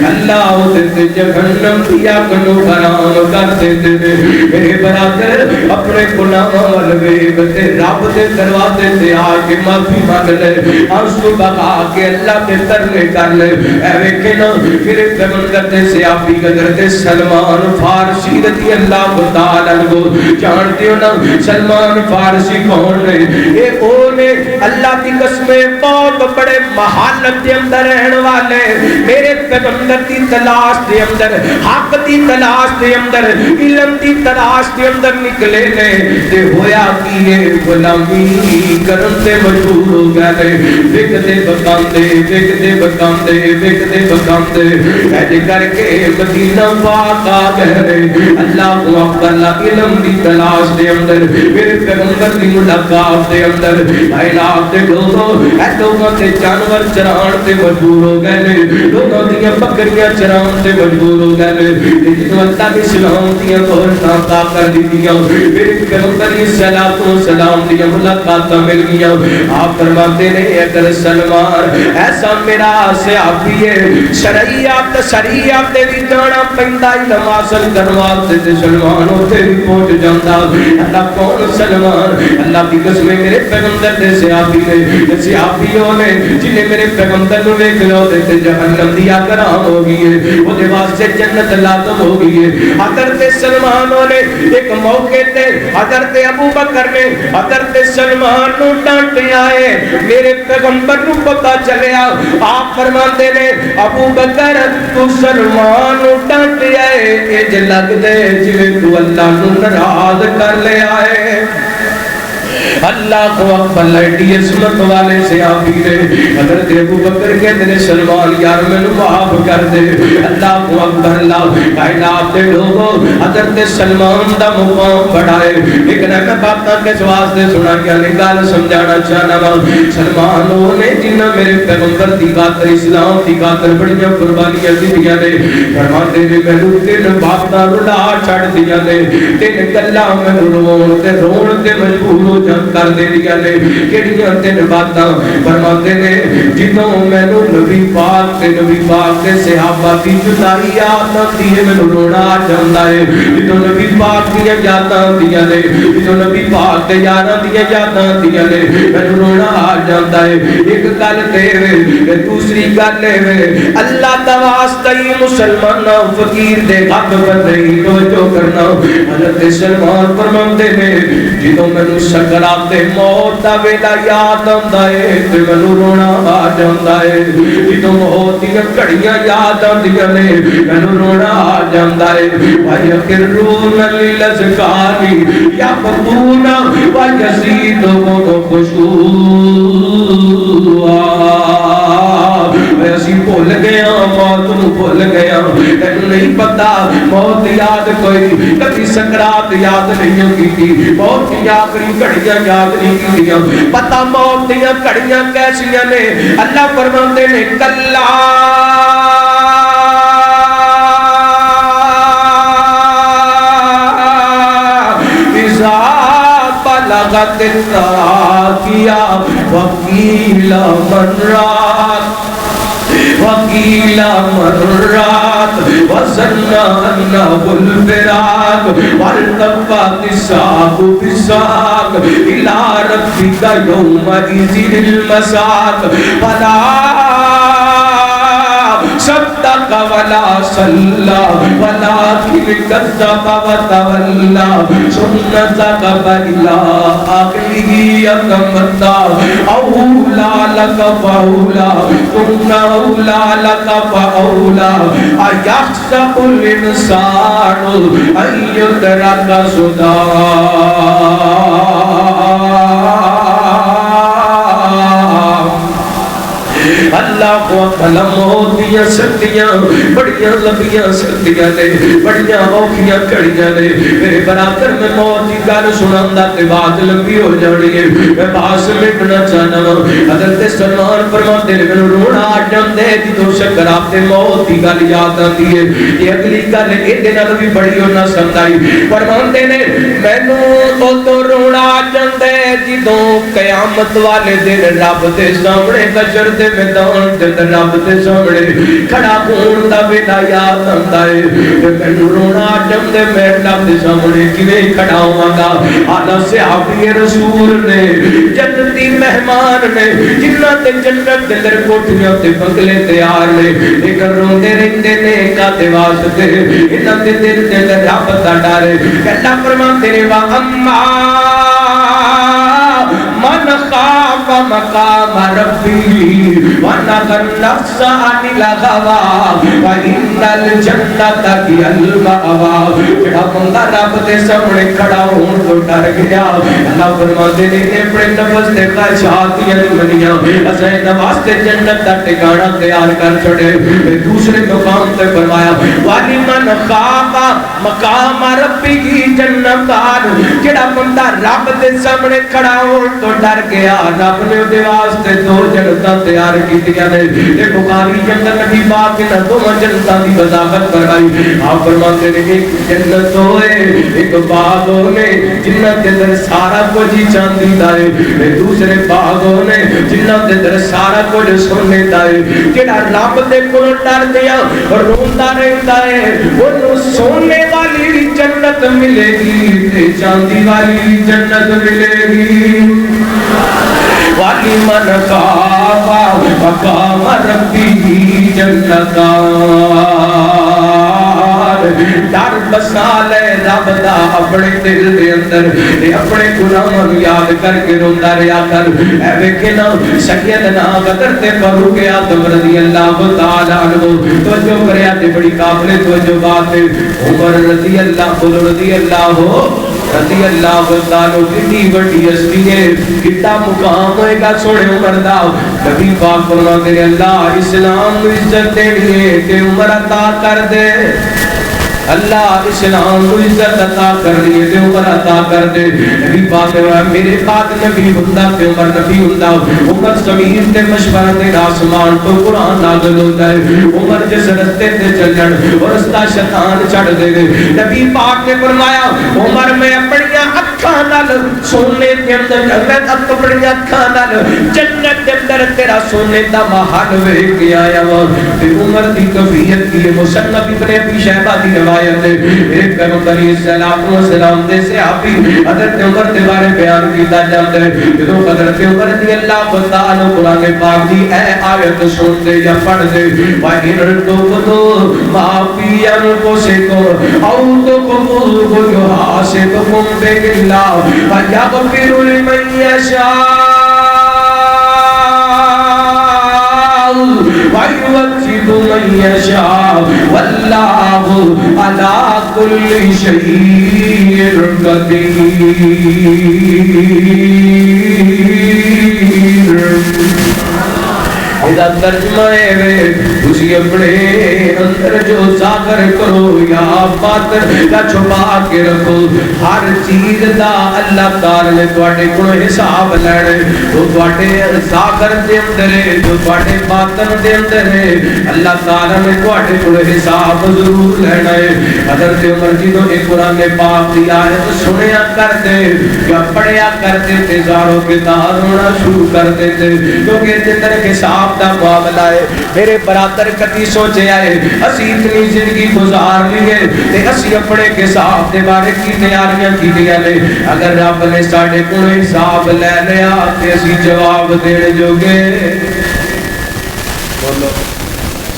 اللہ تے جہنم دی اگ نو حرام کر دیندے نے میرے برادر اپنے گناہاں ول ویکھ تے رب دے دروازے تے آ کے معافی مانگ لے آنسو بہا کے اللہ تے ترلے کر لے اے ویکھے نا پھر پیغمبر تے صحابی حضرت سلمان فارسی رضی اللہ تعالی عنہ جانتے ہو نا سلمان فارسی کون نے اے او نے اللہ کی قسمیں بہت بڑے محلت کے اندر رہن والے میرے پیغمبر دی تلاش دے اندر، حق دی تلاش دے اندر، علم دی تلاش دے اندر نکلے نے تے ہویا کی ہے غلامی کرن تے مجبور ہو گئے، وکدے بکاندے وکدے بکاندے وکدے بکاندے ایسے کر کے مدینہ پاک آ گئے۔ اللہ کو اکبر علم دی تلاش دے اندر، میرے پیغمبر دی ملاقات دے اندر کائنات دے لوگوں لوگوں تے جانور چران تے مجبور ہو گئے نے، لوگوں دیاں بکریاں چران تے مجبور ہو گئے نے، جدوں اللہ کے اسلام دیاں عورتاں تا کر دیاں میرے پیغمبر علیہ السلام دیاں ملاقاتاں مل گئیاں۔ آپ فرماتے نے اگر سلمان ایسا میرا صحابی ہے شریعت دے بھی جانا پیندا علم حاصل کروا تے سلمان اوتھے بھی پہنچ جاندا۔ اللہ کون سلمان؟ اللہ کی قسم میرے پیغمبر دے صحابی نے، صحابیوں نے جنہیں میرے پیغمبر نو ویکھ لو تے جہنم دی اگ حرام ہو گئی ہے، وہ دے واسطے جنت لازم ہو گئی ہے۔ حضرت سلمان نے ایک موقع تے حضرت ابو بکر نے حضرت سلمان نو ڈانٹیا ہے، میرے پیغمبر نو پتہ چلیا، آپ فرماتے نے ابو بکر تو سلمان نو ڈانٹیا ہے، اج لگدے جویں تو اللہ نو ناراض کر لیا ہے۔ اللہ کو اکبر ایڈی عظمت والے صحابی نے حضرت ابو بکر کہتے ہیں سلمان یار مینوں معاف کر دے۔ اللہ کو اکبر اللہ کائنات دے لوگوں حضرت سلمان دا مقام بڑھائے، لیکن میں باتاں کس واسطے سنا کیا نہیں گل سمجھانا چاہنا وا۔ سلمان وہ نے جنہاں میرے پیغمبر دی خاطر اسلام دی خاطر بڑیاں قربانیاں دتیاں نے، فرماتے نے مینوں تین باتاں رلا چھڑ دیاں نے، تین گلاں مینوں رون تے مجبور ہو جا کر دے دیا نے۔ کیڑیاں تین باتاں؟ فرماتے نے جدوں مینوں نبی پاک تے صحابہ دی جدائی یاد آتی ہے مینوں رونا آ جاندا ہے، جدوں نبی پاک دی یاداں آندیاں نے، جدوں نبی پاک دے یاراں دی یاداں آندیاں نے مینوں رونا آ جاندا ہے۔ ایک گل تے دوسری گل ہے اللہ دا واسطہ ہی مسلماناں فقیر دے حق پر نہیں توجہ کرنا۔ حضرت سلمان فرماتے نے جدوں مینوں سکرات موت دا ویلا یاد آندا ہے تے مینوں رونا آ جاندا ہے، جدوں موت دی گھڑیاں یاد آندیاں نے مینوں رونا آ جاندا ہے۔ وَيَخِرُّونَ لِلْأَذْقَانِ يَبْكُونَ وَيَزِيدُهُمْ خُشُوعًا۔ اسی بھول گیا موت نو بھول گیا، تینوں نہیں پتا موت یاد کوئی کبھی سکرات یاد نہیں کی، موت کی آخری گھڑیاں یاد نہیں کیتیاں، پتا موت دیاں گھڑیاں کیسیاں نے۔ اللہ فرماندے نے کلا اذا بلغت التراقیا وقیل من راق وقیل من راق وظن انه الفراق والتفت الساق بالساق الى ربك يومئذ المساق فلا صدق ولا صلى ولكن كذب وتولى ثم ذهب إلى أهله يتمطى أولى لك فأولى ثم أولى لك فأولى أيحسب الإنسان أن يترك سدى اللہ کو قلم ہوتیاں سردیاں بڑیاں لمبیاں سردیاں نے، بڑیاں اوکھیاں کڑیاں نے۔ میرے برادر میں موت کی گل سناندا تے بات لمبی ہو جانی ہے، میں باس مٹنا چاہنا وا۔ حضرت سلمان فرماتے نے مینوں رونا آ جاندا ہے جدوں سکرات موت کی گل یاد آندی ہے۔ یہ اگلی گل ایدے نال بھی بڑی ہونا سمجھائی، فرماندے نے مینوں تو رونا آ جاندا ہے جدوں قیامت والے دن رب دے سامنے حشر دے میدان تے رب دے سامنے کھڑا ہون دا ویلا یاد آندا ہے، مینوں رونا آ جاندا ہے میں رب دے سامنے کیویں کھڑا ہوواں گا۔ آلا صحابی رسول نے جنتی مہمان نے جنہاں تے جنت دے اندر کوٹھیاں تے بنگلے تیار نے، لیکن روندے رہندے نے کاتے واسطے انہاں دے دل دے اندر رب دا ڈر ہے۔ اللہ فرماتے نے وا اما من خاف مقام ربی ونهى النفس عن الهوى وإن الجنة هي المأوى جڑا بندہ رب دے سامنے کھڑا ہون تو ڈر گیا اللہ فرماتے نے اپنے نفس تے خواہشات نہیں منیاں اسے واسطے جنت دا ٹھکانہ تیار کر چھڑے دوسرے مقام تے فرمایا وَلِمَنْ خَافَ مَقَامَ رَبِّهِ جَنَّتَانِ جڑا بندہ رب دے سامنے کھڑا ہون تو ڈر گیا رب نے دے واسطے دو جنتاں تیار کیتیاں نے تے بخاری کے اندر نبی پاک نے دو جنتاں دی وضاحت فرمائی آپ فرماتے ہیں ایک جنت ہوئے ایک باغ ہونے جنت کے اندر سارا کچھ ہی چاندی دا ہے دوسرے باغ ہونے جنت کے اندر سارا کچھ سونے دا ہے جڑا رب دے کولوں ڈر دیا اور روندا رہندا ہے اونوں سونے والی جنت ملے گی تے چاندی والی جنت ملے گی وَلِمَنْ خَافَ مَقَامَ رَبِّهِ جَنَّتَانِ ڈر بسا لے رب دا اپنے دل دے اندر اپنے گناہاں نوں یاد کر کے روندا رہیا کر اے ویکھے نا سیدنا حضرت فاروق اعظم رضی اللہ تعالی عنہ توجہ کریا تے بڑی قابل توجہ بات ہے عمر رضی اللہ تعالی کتنی بڑی ہستی ہے کتنا مقام ہوئے گا سونے عمر دا نبی پاک فرماتے ہیں اللہ اسلام نو عزت دینی ہے تے عمر عطا کر دے اللہ اسلام کو عزت عطا کر رہی ہے تے عمر عطا کر دے نبی پاک میرے بعد نبی ہوندا تے عمر نبی ہوندا عمر زمین تے مشورہ تے آسمان تو قرآن نازل ہوتا ہے عمر جس رستے تے چلن اور رستہ شیطان چڑھ دے نبی پاک نے فرمایا عمر میں اپنی اکھاں نال سونے دے اندر میں اپنی اکھاں نال جنت دے اندر تیرا سونے دا محل ویکھ کے آیا وا تے عمر دی کیفیت کی مصنف ابن ابی شیبہ دی روایت ہے ایک پیغمبر السلام دے صحابی حضرت عمر دے بارے بیان کیتا جاندا ہے جدوں حضرت عمر رضی اللہ تعالی قرآن پاک دی اے آیت سن دے یا پڑھ دے وَإِنْ تُبْدُوا مَا فِي أَنفُسِكُمْ أَوْ تُخْفُوهُ يُحَاسِبْكُم بِهِ اللَّهُ وَيَغْفِرُ لِمَن يَشَاءُ وَيُعَذِّبُ مَن يَشَاءُ وَاللَّهُ عَلَى كُلِّ شَيْءٍ قَدِيرٌ اذا ترجمہ ہے اسی اپنے اندر جو ظاہر کرو یا باطن کا چھپا کے رکھو ہر چیز دا اللہ تعالی نے تواڈے کول حساب لینا وہ تواڈے ظاہر دے اندر ہے جو تواڈے باطن دے اندر ہے اللہ تعالی نے تواڈے کول حساب ضرور لینا ہے حضرت عمر جی تو ایک قرآن پاک دی آیت سنیا کرتے یا پڑھیا کرتے تے زاروں کے دار ہونا شروع کر دیتے کیونکہ اس طرح حساب دا معاملہ ہے میرے برادر کبھی سوچے آئے اسی اتنی زندگی گزار لیے تے اسی اپنے حساب دے بارے کی تیاریاں کی لیا لے اگر رب نے ساڑھے کوئی حساب لے لیا تے اسی جواب دینے جو گے بولو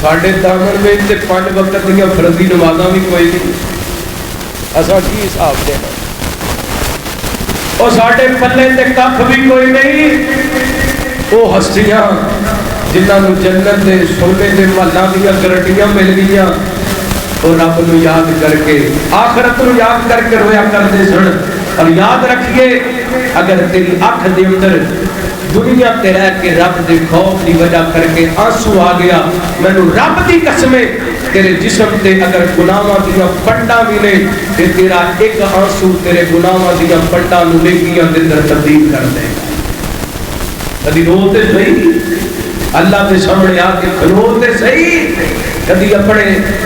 ساڑھے دامن میں تے 5 وقت دیا فرضی نمازاں بھی کوئی نہیں ایسا کی حساب دینا اور ساڑھے پلے تے کف بھی کوئی نہیں وہ ہستیاں جنہاں نو جنت دے سونے دے محلاں دیاں گارنٹیاں مل گئیاں اور رب نو یاد کر کے آخرت نو یاد کر کے رویا کرتے سن اور یاد رکھیے اگر تیری اکھ دے اندر دنیا تے رہ کے رب دے خوف دی وجہ کر کے آنسو آ گیا مینوں رب دی قسمیں تیرے جسم تے اگر گناہاں دیاں پنڈاں بھی نے تے تیرا ایک آنسو تیرے گناہاں دیاں پنڈاں نو نیکیاں دے اندر تبدیل کر دے گا کدی روتے صحیح اللہ کے سامنے آ کے کھلوتے صحیح کدی اپنے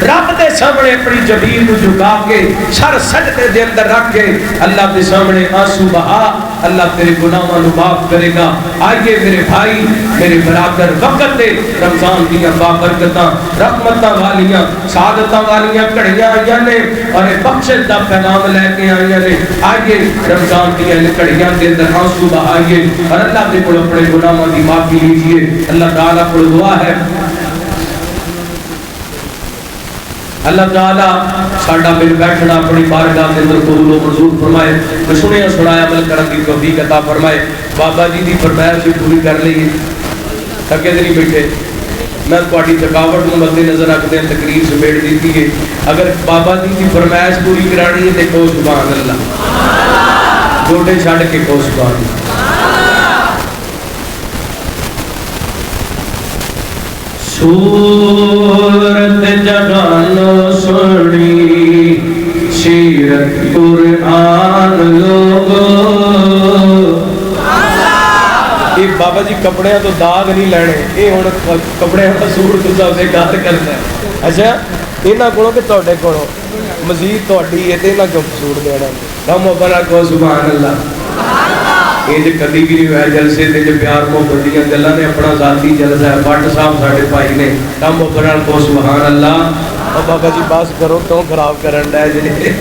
رب دے سامنے اپنی جبین کو جھکا کے سر سجدے دے اندر رکھ کے اللہ کے سامنے آنسو بہا اللہ تیرے گناہاں نو معاف کرے گا آئیے میرے بھائی میرے برادر وقت دے رمضان دیاں بابرکتاں رحمتاں والیاں سعادتاں والیاں کڑیاں آئیاں نے اور بخشش دا پیغام لے کے آئیاں نے آئیے رمضان دیاں کڑیاں دے اندر آنسو بہائیے اور اللہ دے کول اپنے گناہاں دی معافی لیجیے اللہ تعالیٰ کو دعا ہے اللہ تعالیٰ ساڈا مل بیٹھنا اپنی بارگاہ کے اندر قبول و منظور فرمائے، میں سنیا سنایا عمل کرنے کی توفیق عطا فرمائے۔ بابا جی کی فرمائش بھی پوری کر لیے، تھکے تو نہیں بیٹھے، میں تھوڑی تھکاوٹ کو مد نظر رکھتے ہیں تقریر سمیٹ دیتی ہے۔ اگر بابا جی کی فرمائش پوری کرانی ہے تو کہو سبحان اللہ، گوڈے چھڑ کے کہو سبحان اللہ۔ سورت جگانو سنی سیرت قرآن لوگو، یہ بابا جی کپڑے تو داغ نہیں لینے، یہ ہوں کپڑے کا سور تو سے گل کرنا ہے۔ اچھا یہاں کو تے کو مزید تھی ہے تو یہاں کیوں سور دینا، ہم بنا کو سبحان اللہ۔ یہ کدی بھی نہیں ہوا جلسے تے پیار محبت دیا گلاں نے اپنا ذاتی جلسہ ہے۔ بٹ صاحب ساڈے بھائی نے کم اوپر کو سبحان اللہ۔ اور بابا جی بس کرو کیوں خراب کرن ڈے جی۔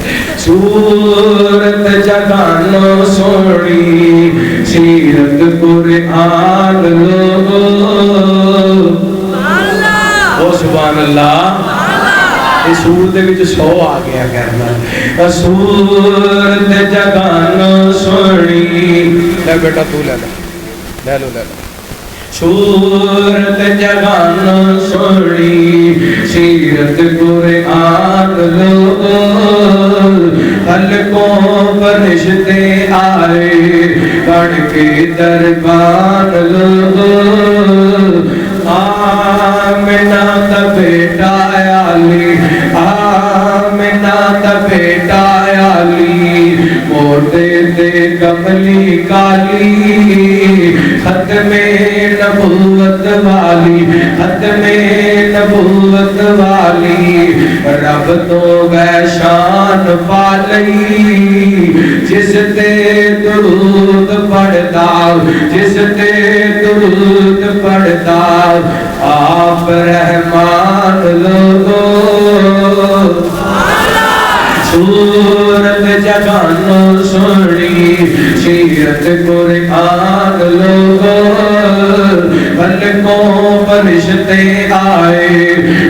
سورت جگانو سونی سیرت قرآن لوگو، او سبحان اللہ۔ اس سور دے وچ 100 آ گیا کرنا۔ سورت جگانو سونی، لے بیٹا تو لے لے لے لو۔ سورت جگانو سونی سیرت قرآن لوگو، خلقوں فرشتے آئے بڑھ کے دربان لوگو، آمنہ دا بیٹا علی، آمنہ دا بیٹا علی، موٹے تے کملی کالی، ختم نبوت والی، ختم نبوت والی، رب تو گئے شان پالی، جس تے درود پڑھتا، جس تے درود پڑھتا، آپ رحمان لوگو۔ سورت جگانو سنی سیرت قرآن لوگو، خلقوں فرشتے آئے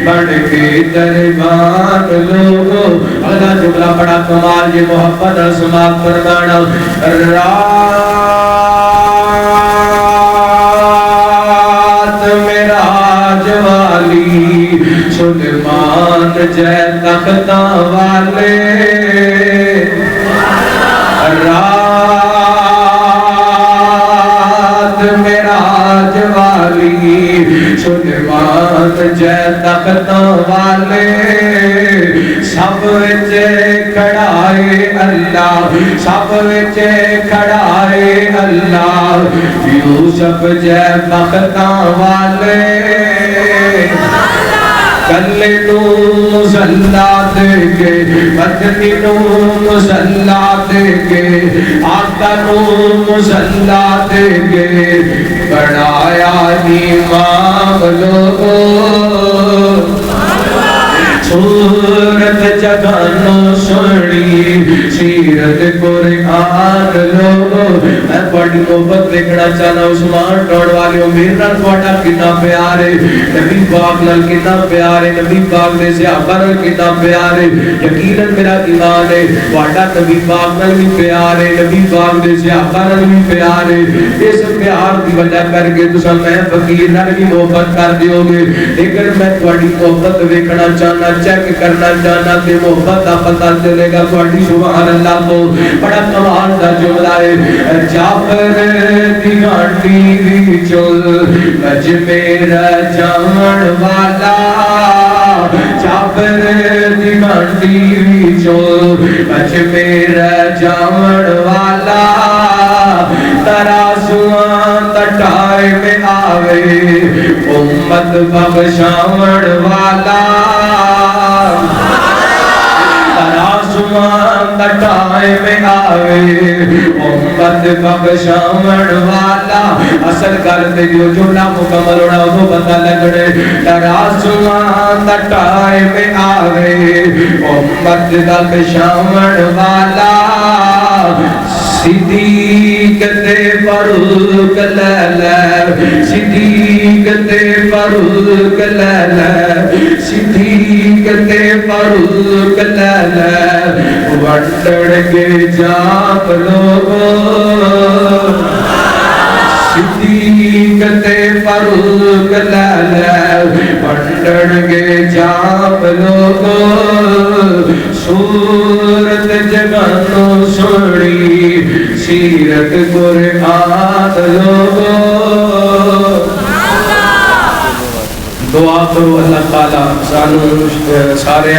بڑھ کے دربان لوگو۔ اللہ جملہ بڑا کمال یہ محبت سماعت فرمانا، رات معراج والی، سلیمان جے تختاں والے، رات معراج والی، سلیمان جے تختاں والے، سب وچ کھڑائے اللہ، سب وچ کھڑائے اللہ، یوسف جے تختاں والے، کلے نو مسلح دے کے، بدنی نو مسلح دے کے، آقا نو مسلح دے کے، بڑھایا امام لوگو۔ سورت جگانو سنی سیرت قرآن لوگو۔ میں بڑی محبت دیکھنا چاہنا عثمان ٹوڑ والیوں، میرا تھوڑا کتنا پیارے، نبی پاک نال کتنا پیارے، نبی پاک نے صحابہ نال کتنا پیارے، یقیناً میرا ایمان ہے تھوڑا نبی پاک نال بھی پیارے، نبی پاک نے صحابہ نال بھی پیارے۔ اس پیار کی وجہ کر کے تساں میں فقیر نال بھی محبت کر دیو گے، لیکن میں تھوڑی محبت دیکھنا چاہنا، چیک کرنا چاہنا کہ محبت کا پتہ چلے گا تھوڑی سبحان اللہ تو بڑا کمال دا جملہ ہے۔ جعفر دی گھاٹی وچوں بج میرا جاون والا، جعفر دی گھاٹی وچوں بج میرا جاون والا، ترازواں تٹائے میں آوے امت بخشاون والا، ترازواں تٹائے میں آوے امت بخشاون والا۔ اصل کرتے جو جملہ مکمل ہونا وہ پتہ لگنے، ترازواں تٹائے میں آوے امت بخشاون والا، صدیق تے فاروق لے لے، صدیق تے فاروق لیلا صدیق تے فاروق لیلا وڈڑ کے جاپ لوگو صدیق تے فاروق لیلا وڈڑ کے جاپ لوگو سورت جگانو سوڑی سیرت قرآن لوگو دعا کرو اللہ تعالیٰ سانو سارے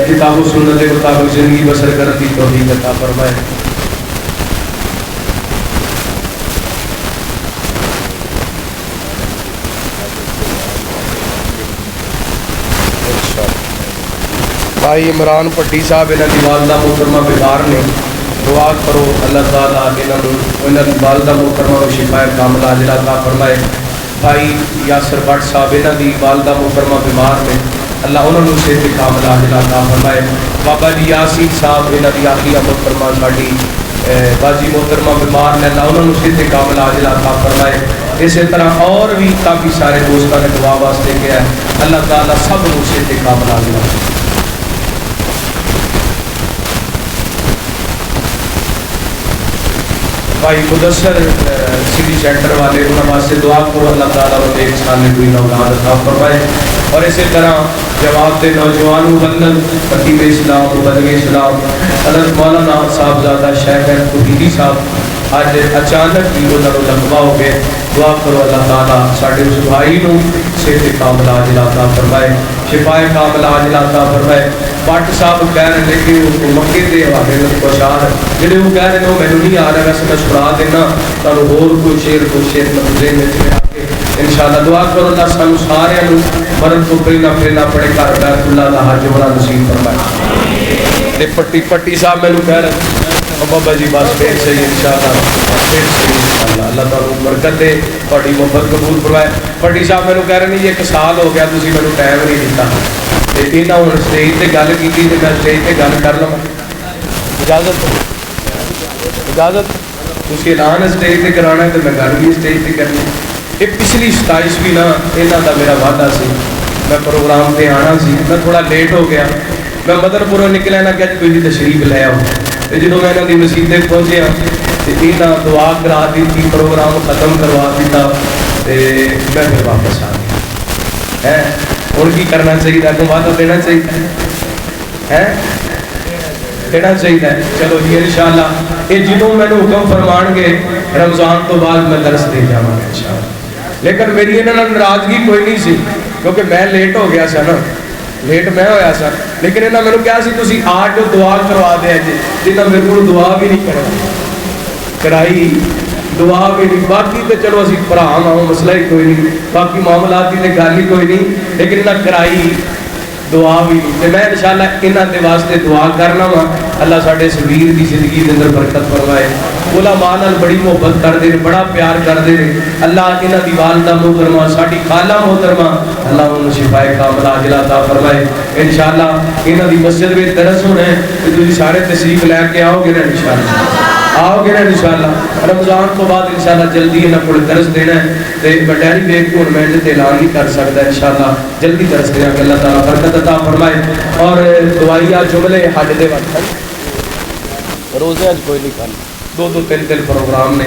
کتاب و سنت کے مطابق زندگی بسر کرتی توفیق عطا فرمائے بھائی عمران پٹی صاحب انہاں دی والدہ محترمہ بیمار نے دعا کرو اللہ تعالیٰ انہاں دی والدہ محترمہ کو شفا کاملہ عاجلہ عطا فرمائے بھائی یاسر بٹ صاحب انہاں دی والدہ محترمہ بیمار نے اللہ انہوں نے صحت کاملہ عاجلہ عطا فرمائے بابا جی یاسین صاحب انہاں دی آخیہ محترمہ ساڈی باجی محترمہ بیمار نے اللہ انہوں نے صحت کاملہ عاجلہ عطا فرمائے اسی طرح اور بھی کافی سارے دوستوں نے دعا واسطے کیا ہے اللہ تعالیٰ سب کو صحت کاملہ عاجلہ بھائی مدثر سٹی سینٹر والے انہوں واسطے دعا کرو اللہ تعالیٰ وہ ایک سال میں کوئی اولاد عطا فرمائے اور اسی طرح جواب دے نوجوان مبلغ خطیب اسلام مبلغ اسلام حضرت مولانا صاحبزادہ شیخ توحیدی صاحب آج اچانک ہی انہوں نے لقبہ ہو گئے دعا کرو اللہ تعالیٰ ساڈے اس بھائی نو صحت کاملہ عاجلہ عطا فرمائے شفا کاملہ عاجلہ عطا فرمائے بٹ صاحب کہہ رہے ہیں کہ وہ مکے دے حوالے میں خوشحال جڑے وہ کہہ رہے ہیں میں نہیں آ رہا ویسے میں سنا دینا تمہیں ہور کوئی شعر مدرے میں انشاءاللہ دعا کرو اللہ سانو سارے مرن تو پھرنا پڑے گھر بیت اللہ دا حج عمرہ نصیب فرمائے پٹی صاحب میں کہہ رہے ہیں بابا جی بس پھر صحیح انشاءاللہ پھر صحیح انشاءاللہ اللہ تعالیٰ برکت دے تھوڑی محبت قبول فرمائے پٹی صاحب میں کہہ رہے ہیں یہ ایک سال ہو گیا تسی مینوں ٹائم نہیں دیتا یہاں ہوں اسٹیج تے گل کی تو میں اسٹیج تے گل کر لوں اجازت تسی اعلان اسٹیج تے کرانا ہے تو میں گل بھی اسٹیج تے کرنی یہ پچھلی 27 بھی نا یہاں کا میرا وعدہ سی میں پروگرام پہ آنا سی میں تھوڑا لیٹ ہو گیا میں مدر پوروں نکلیا نہ کہ کوئی تشریف لے آؤ جدو میں یہاں کی مسیطے پہنچیا تو یہاں دعا کرا دی تھی پروگرام ختم کروا دیتا میں پھر واپس آ گیا اور کی کرنا چاہیے تو وعدہ دینا چاہیے دینا چاہیے چلو جی انشاءاللہ یہ جنہوں میں نے حکم فرمان گے رمضان تو بعد میں درس دے جاؤں گا انشاءاللہ لیکن میری انہوں نے ناراضگی کوئی نہیں سی کیونکہ میں لیٹ ہو گیا سا نا لیٹ میں ہویا سا لیکن انہوں نے کہا سی تسی آج جو دعا کروا دیا جی جنہوں میرے کو دعا بھی نہیں کرائی دعا بھی نہیں باقی تو چلو اسی پرہاں آؤں مسئلہ ہی کوئی نہیں باقی معاملات کی گل ہی کوئی نہیں لیکن انہیں کرائی دعا بھی نہیں تو میں انشاءاللہ انہاں دے واسطے دعا کرنا وا اللہ ساڈے اس ویر دی زندگی دے اندر برکت فرمائے علماء نال بڑی محبت کردے نے بڑا پیار کردے نے اللہ انہاں دی والدہ محترمہ ساڈی خالہ محترمہ اللہ انہاں نوں شفا کاملہ عاجلہ عطا فرمائے انشاءاللہ انہاں دی مسجد وچ درس ہونا ہے تے تسی سارے تشریف لے کے آؤ گے نا انشاءاللہ آؤ گے نا انشاءاللہ رمضان تو بعد انشاءاللہ جلدی انہاں کول درس دینا ہے تے میں ڈائری دیکھ کے ہن میں تے اعلان نہیں کر سکدا انشاءاللہ جلدی درس دیا کہ اللہ تعالیٰ برکت عطا فرمائے اور دعائیہ جملے حج دے وقت روزے اج کوئی نہیں کھانا دو تین پروگرام نے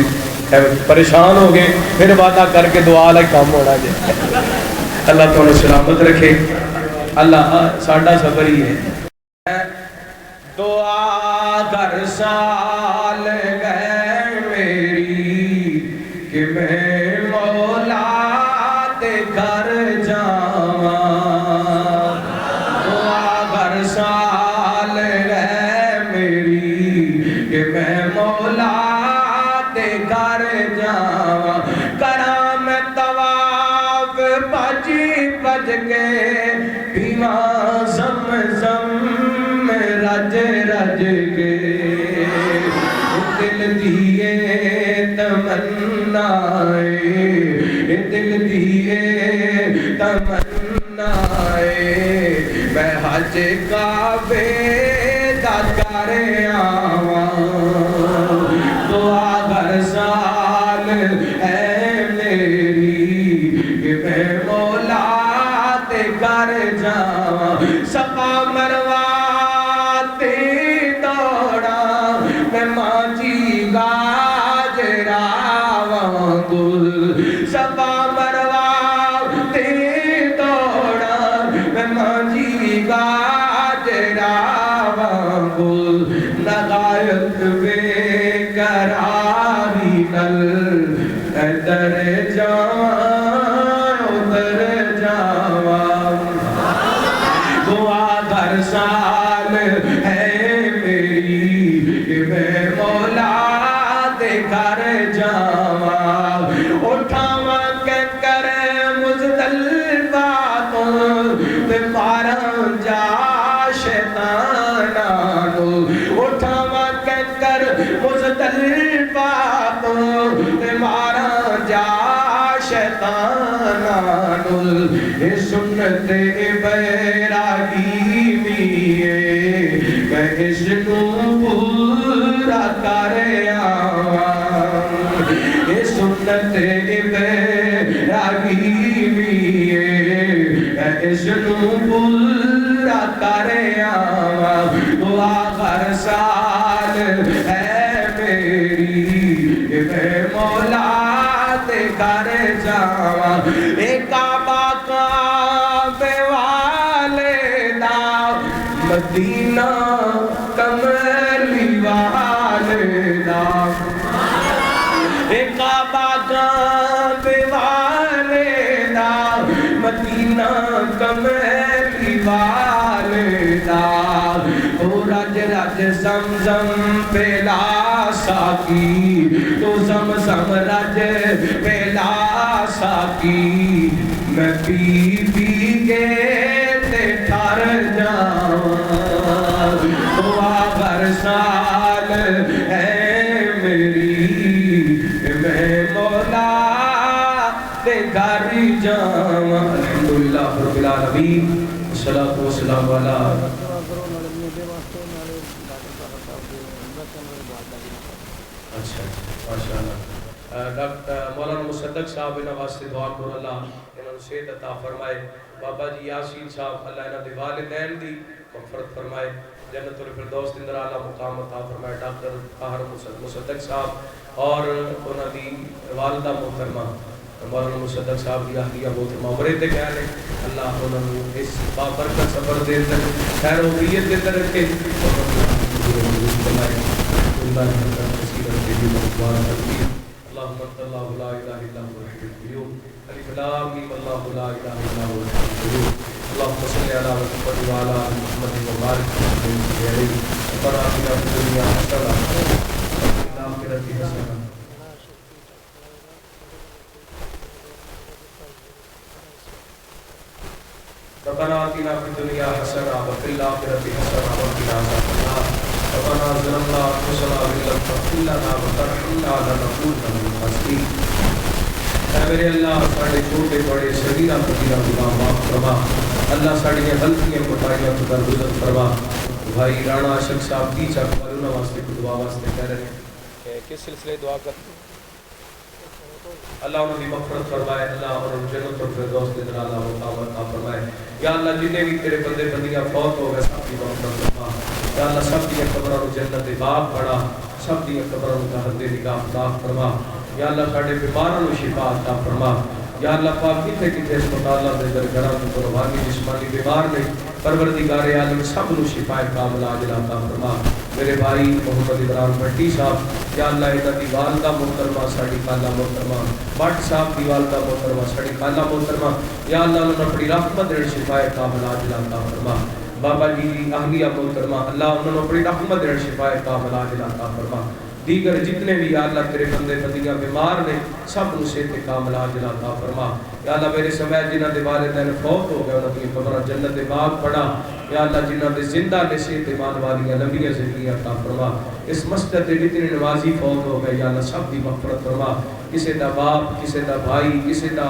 پریشان ہو گئے پھر وعدہ کر کے دعا والا کام ہونا جائے اللہ تعالیٰ سلامت رکھے اللہ ساڈا سفر ہی ہے دعا کر سال گئے میری کہ میں مولا دے گھر جاواں دعا کر سال گئے میری کہ میں مولا دے گھر جاواں کراں میں طواف بج کے پیواں زمزم رج کے دل دیے تمنائے دل دیے تمنائے میں حج کعبے دا کر آواں دعا ہر سال اے میری کہ میں جراوانگو نغایت بے قراری نل ادھر جاواں ادھر جاواں دعا در سال ہے میری کہ میں مولا دے گھر جاواں اٹھاواں کہ کرے مزدلفہ تو تے ماراں جا شیطانانو اٹھاواں کہ کر مزدلفہ تو تے ماراں جا شیطانانو اے سنت ابراہیمی کہ اس کو پورا کرے آواں اے سنت ابراہیمی کہ اس کو پورا کرے آواں دعا ہر سال ہے میری کہ میں مولا تے گھر جاواں اے کعبہ کعبے والے دا مدینہ کملی والے دا اے کعبہ کعبے والے دا مدینہ کملی والے دا تو رج رج زمزم پلا ساکی تو زمزم رج پلا ساکی میں پی پی کے تے ٹھر جاواں دعا ہر سال ہے میری کہ میں مولا تے گھر جاواں الحمدللہ رب العالمین والصلاة والسلام علی ڈاکٹر مولانا مصدق صاحب انہاں واسطے دعا کرو اللہ انہاں نوں صحت عطا فرمائے بابا جی یاسین صاحب اللہ انہاں دے والدین دی مغفرت فرمائے جنت الفردوس دے اندر اعلیٰ مقام عطا فرمائے ڈاکٹر طاہر مصدق صاحب اور انہاں دی والدہ محترمہ مولانا مصدق صاحب دی اہلیہ محترمہ عمرے تے گئے نے اللہ انہاں نوں اس بابرکت صبر دے اندر خیر و عافیت دے اندر رکھے اللهم انت الله لا اله الا هو الحي القيوم الف لام ميم الله لا اله الا هو الحي القيوم اللهم صل على محمد وعلى ال محمد وبارك عليه ربنا اتنا في الدنيا حسنه وفي الاخره حسنه ربنا اتنا في الدنيا حسنه وفي الاخره حسنه وقنا عذاب النار ربنا ظلمنا انفسنا وان لم تغفر لنا وترحمنا لنكونن من الخاسرين اے میرے اللہ ساڈے چھوٹے بڑے صغیرہ کبیرہ گناہ معاف فرما اللہ ساڈی غلطیاں کوتاہیاں تو درگزر فرما بھائی رانا عاشق صاحب دی چاک انہاں واسطے دعا واسطے کہہ رہے ہیں کہ کس سلسلے دعا کر اللہ انہوں نے مغفرت فرمائے اللہ انہوں نے جنت الفردوس دے اندر اللہ مقام عطا فرمائے یا اللہ جتنے بھی تیرے بندے بندیاں فوت ہو گئے سب کی مغفرت فرما یا اللہ سب کی قبروں کو جنت باغ بڑا سب کی قبروں کو جہنم دی نگاہ عطا فرما یا اللہ ساڈے بیماراں نوں شفا عطا فرما یا اللہ پاک کتے کتے اسپتالاں دے اندر گھراں وچ روحانی جسمانی بیمار نے پروردگار عالم سب نوں شفا کامل عاجل عطا فرما میرے بھائی محمد عمران بھٹی صاحب یا اللہ انہاں دی والدہ محترمہ ساڈی خالہ محترمہ بٹ صاحب دی والدہ محترمہ ساڈی خالہ محترمہ یا اللہ انہاں نوں اپنی رحمت دے شفا کامل عاجل عطا فرما بابا جی اہلیہ محترمہ اللہ انہوں نے اپنی رحمت دے شفا کامل عاجل عطا فرما دیگر جتنے بھی یا اللہ تیرے بندے بندیاں بیمار نے سب نوں صحت کامل عاجل عطا فرما یا اللہ میرے سمیت جنہاں دے والدین فوت ہو گئے انہاں دی قبراں جنت دے باغ بڑا یا اللہ جنہاں دے زندہ نے صحت ایمان والیاں لمبیاں زندگیاں عطا فرما اس مسجد دے جتنے نمازی فوت ہو گئے یا اللہ سب دی مغفرت فرما کسی دا باپ کسی دا بھائی کسی دا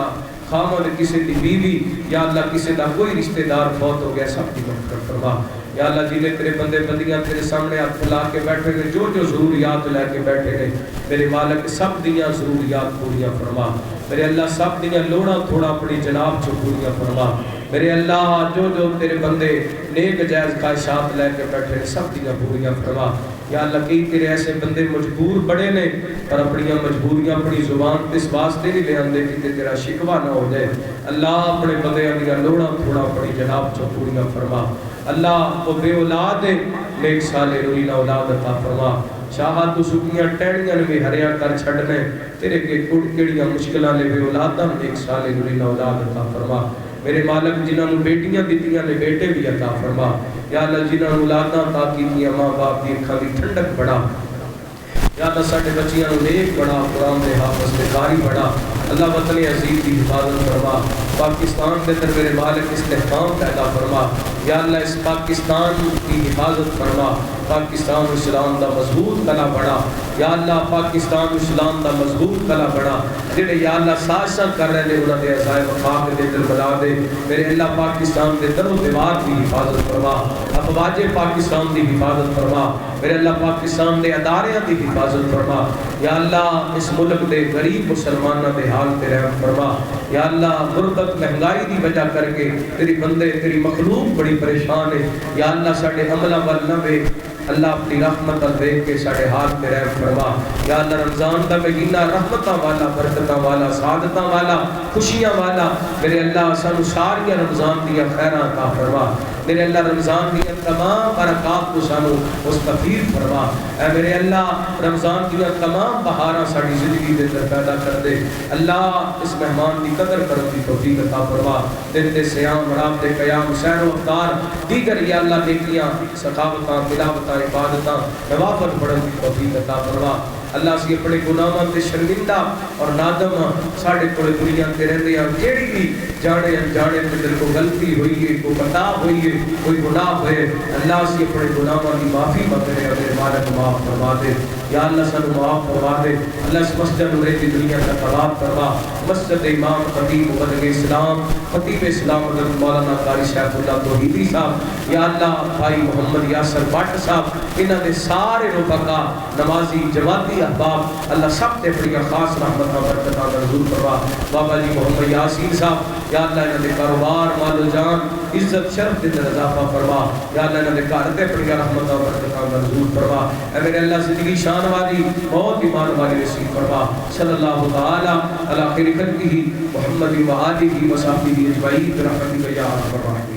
خامد کسی دی بیوی یا اللہ کسی دا کوئی رشتہ دار فوت ہو گیا سب کی مغفرت فرما یا اللہ جنہیں تیرے بندے بندیاں تیرے سامنے ہاتھ پھیلا کے بیٹھے نے جو ضروریات لے کے بیٹھے نے میرے مالک سب دیاں ضروریات پوریاں فرما میرے اللہ سب دیاں لوڑا تھوڑا اپنی جناب چو پوریاں فرما میرے اللہ جو جو تیرے بندے نیک جائز خواہشات لے کے بیٹھے سب دیاں پوریاں فرما یا اللہ کی تیرے ایسے بندے مجبور بڑے نے پر اپنی مجبوریاں اپنی زبان اس واسطے نہیں لے آندے کہ تیرا شکوہ نہ ہو جائے اللہ اپنے بندے اندیاں لوڑا تھوڑا اپنی جناب چو پوریاں فرما اللہ وہ بے اولاد ہے نیک سالے روینہ اولاد عطا فرما شاہا تو سکیاں ٹینیاں بھی ہریا کر چھڑنے تیرے کے کڑیاں مشکلہ لے بے اولادہ نیک سالے روینہ اولاد عطا فرما میرے مالک جنہاں نے بیٹیاں دیتیاں نے بیٹے بھی عطا فرما یا اللہ جنہاں نے اولاداں عطا کیتیاں ماں باپ دی اکھاں دی ٹھنڈک بڑھا یا اللہ ساڈے بچیاں نو نیک بڑا قرآن دے حافظ دے قاری بڑا اللہ وطن عزیز دی حفاظت فرما پاکستان دے اندر میرے مالک استحکام پیدا فرما یا اللہ اس پاکستان کی حفاظت فرما پاکستان اسلام دا مضبوط کلا بڑا یا اللہ پاکستان اسلام دا مضبوط کلا بڑا جڑے یا اللہ سازشاں کر رہے ہیں انہاں دے عزائم خاک دے دل بلا دے میرے اللہ پاکستان دے در و دیوار دی حفاظت فرما افواج پاکستان دی حفاظت فرما میرے اللہ پاکستان دے اداریاں دی حفاظت فرما یا اللہ اس ملک دے غریب مسلمانوں دے حال تے رحم فرما یا اللہ غربت مہنگائی دی وجہ کر کے تیری بندے تیری مخلوق بڑی پریشان ہے یا اللہ ساڈے عملہ ول نہ وے اللہ اپنی رحمت دیکھ کے ساڑھے ہاتھ میں رحم فرما یا اللہ رمضان دا مہینہ رحمتاں والا برکتاں والا سعادتاں والا خوشیاں والا میرے اللہ سانو ساریاں رمضان دیا خیراں عطا فرما میرے اللہ رمضان دیا تمام برکات کو سانو مستفید فرما اے میرے اللہ رمضان دیا تمام بہاراں ساڑھی زندگی دے اندر پیدا کر دے اللہ اس مہمان دی قدر کرن دی توفیق عطا فرما دن دے سیام رات دے قیام سیر و افطار دیگر یا اللہ نیکیاں سخاوتاں تلاوتاں عبادتاں نوافل پڑھن دی توفیق عطا فرما اللہ سی اپنے گناہاں تے شرمندہ اور نادم ساڑھے کوڑے دنیا تے رہندے ہیں جیڑی بھی جانے انجانے تے دل کو غلطی ہوئی ہے کوئی خطا ہوئی ہے کوئی گناہ ہوئے اللہ سی اپنے گناہاں دی معافی مانگنے اپنے مالک معاف فرما دے یا اللہ سانو معاف فرما دے اللہ اس مسجد نورے دی دنیا کا ثواب فرما مسجد امام خطیب مبلغ اسلام خطیب اسلام حضرت مولانا قاری شیخ اللہ توحیدی صاحب یا اللہ بھائی محمد یاسر بٹ صاحب انہاں دے سارے رفقا نمازی جماعتی احباب اللہ سب تے بڑی خاص رحمت و برکتاں نازل فرما بابا جی محمد یاسین صاحب یا اللہ انہاں دے کاروبار مال و جان عزت شرف دے اندر اضافہ فرما یا اللہ انہاں دے گھر تے بڑی رحمت و برکتاں نازل فرما اے میرے اللہ زندگی شان والی بہت ایمان والی نصیب فرما صلی اللہ تعالی علی خیر خلقہ محمد و آلہ و صحبہ اجمعین برحمتک یا ارحم الراحمین.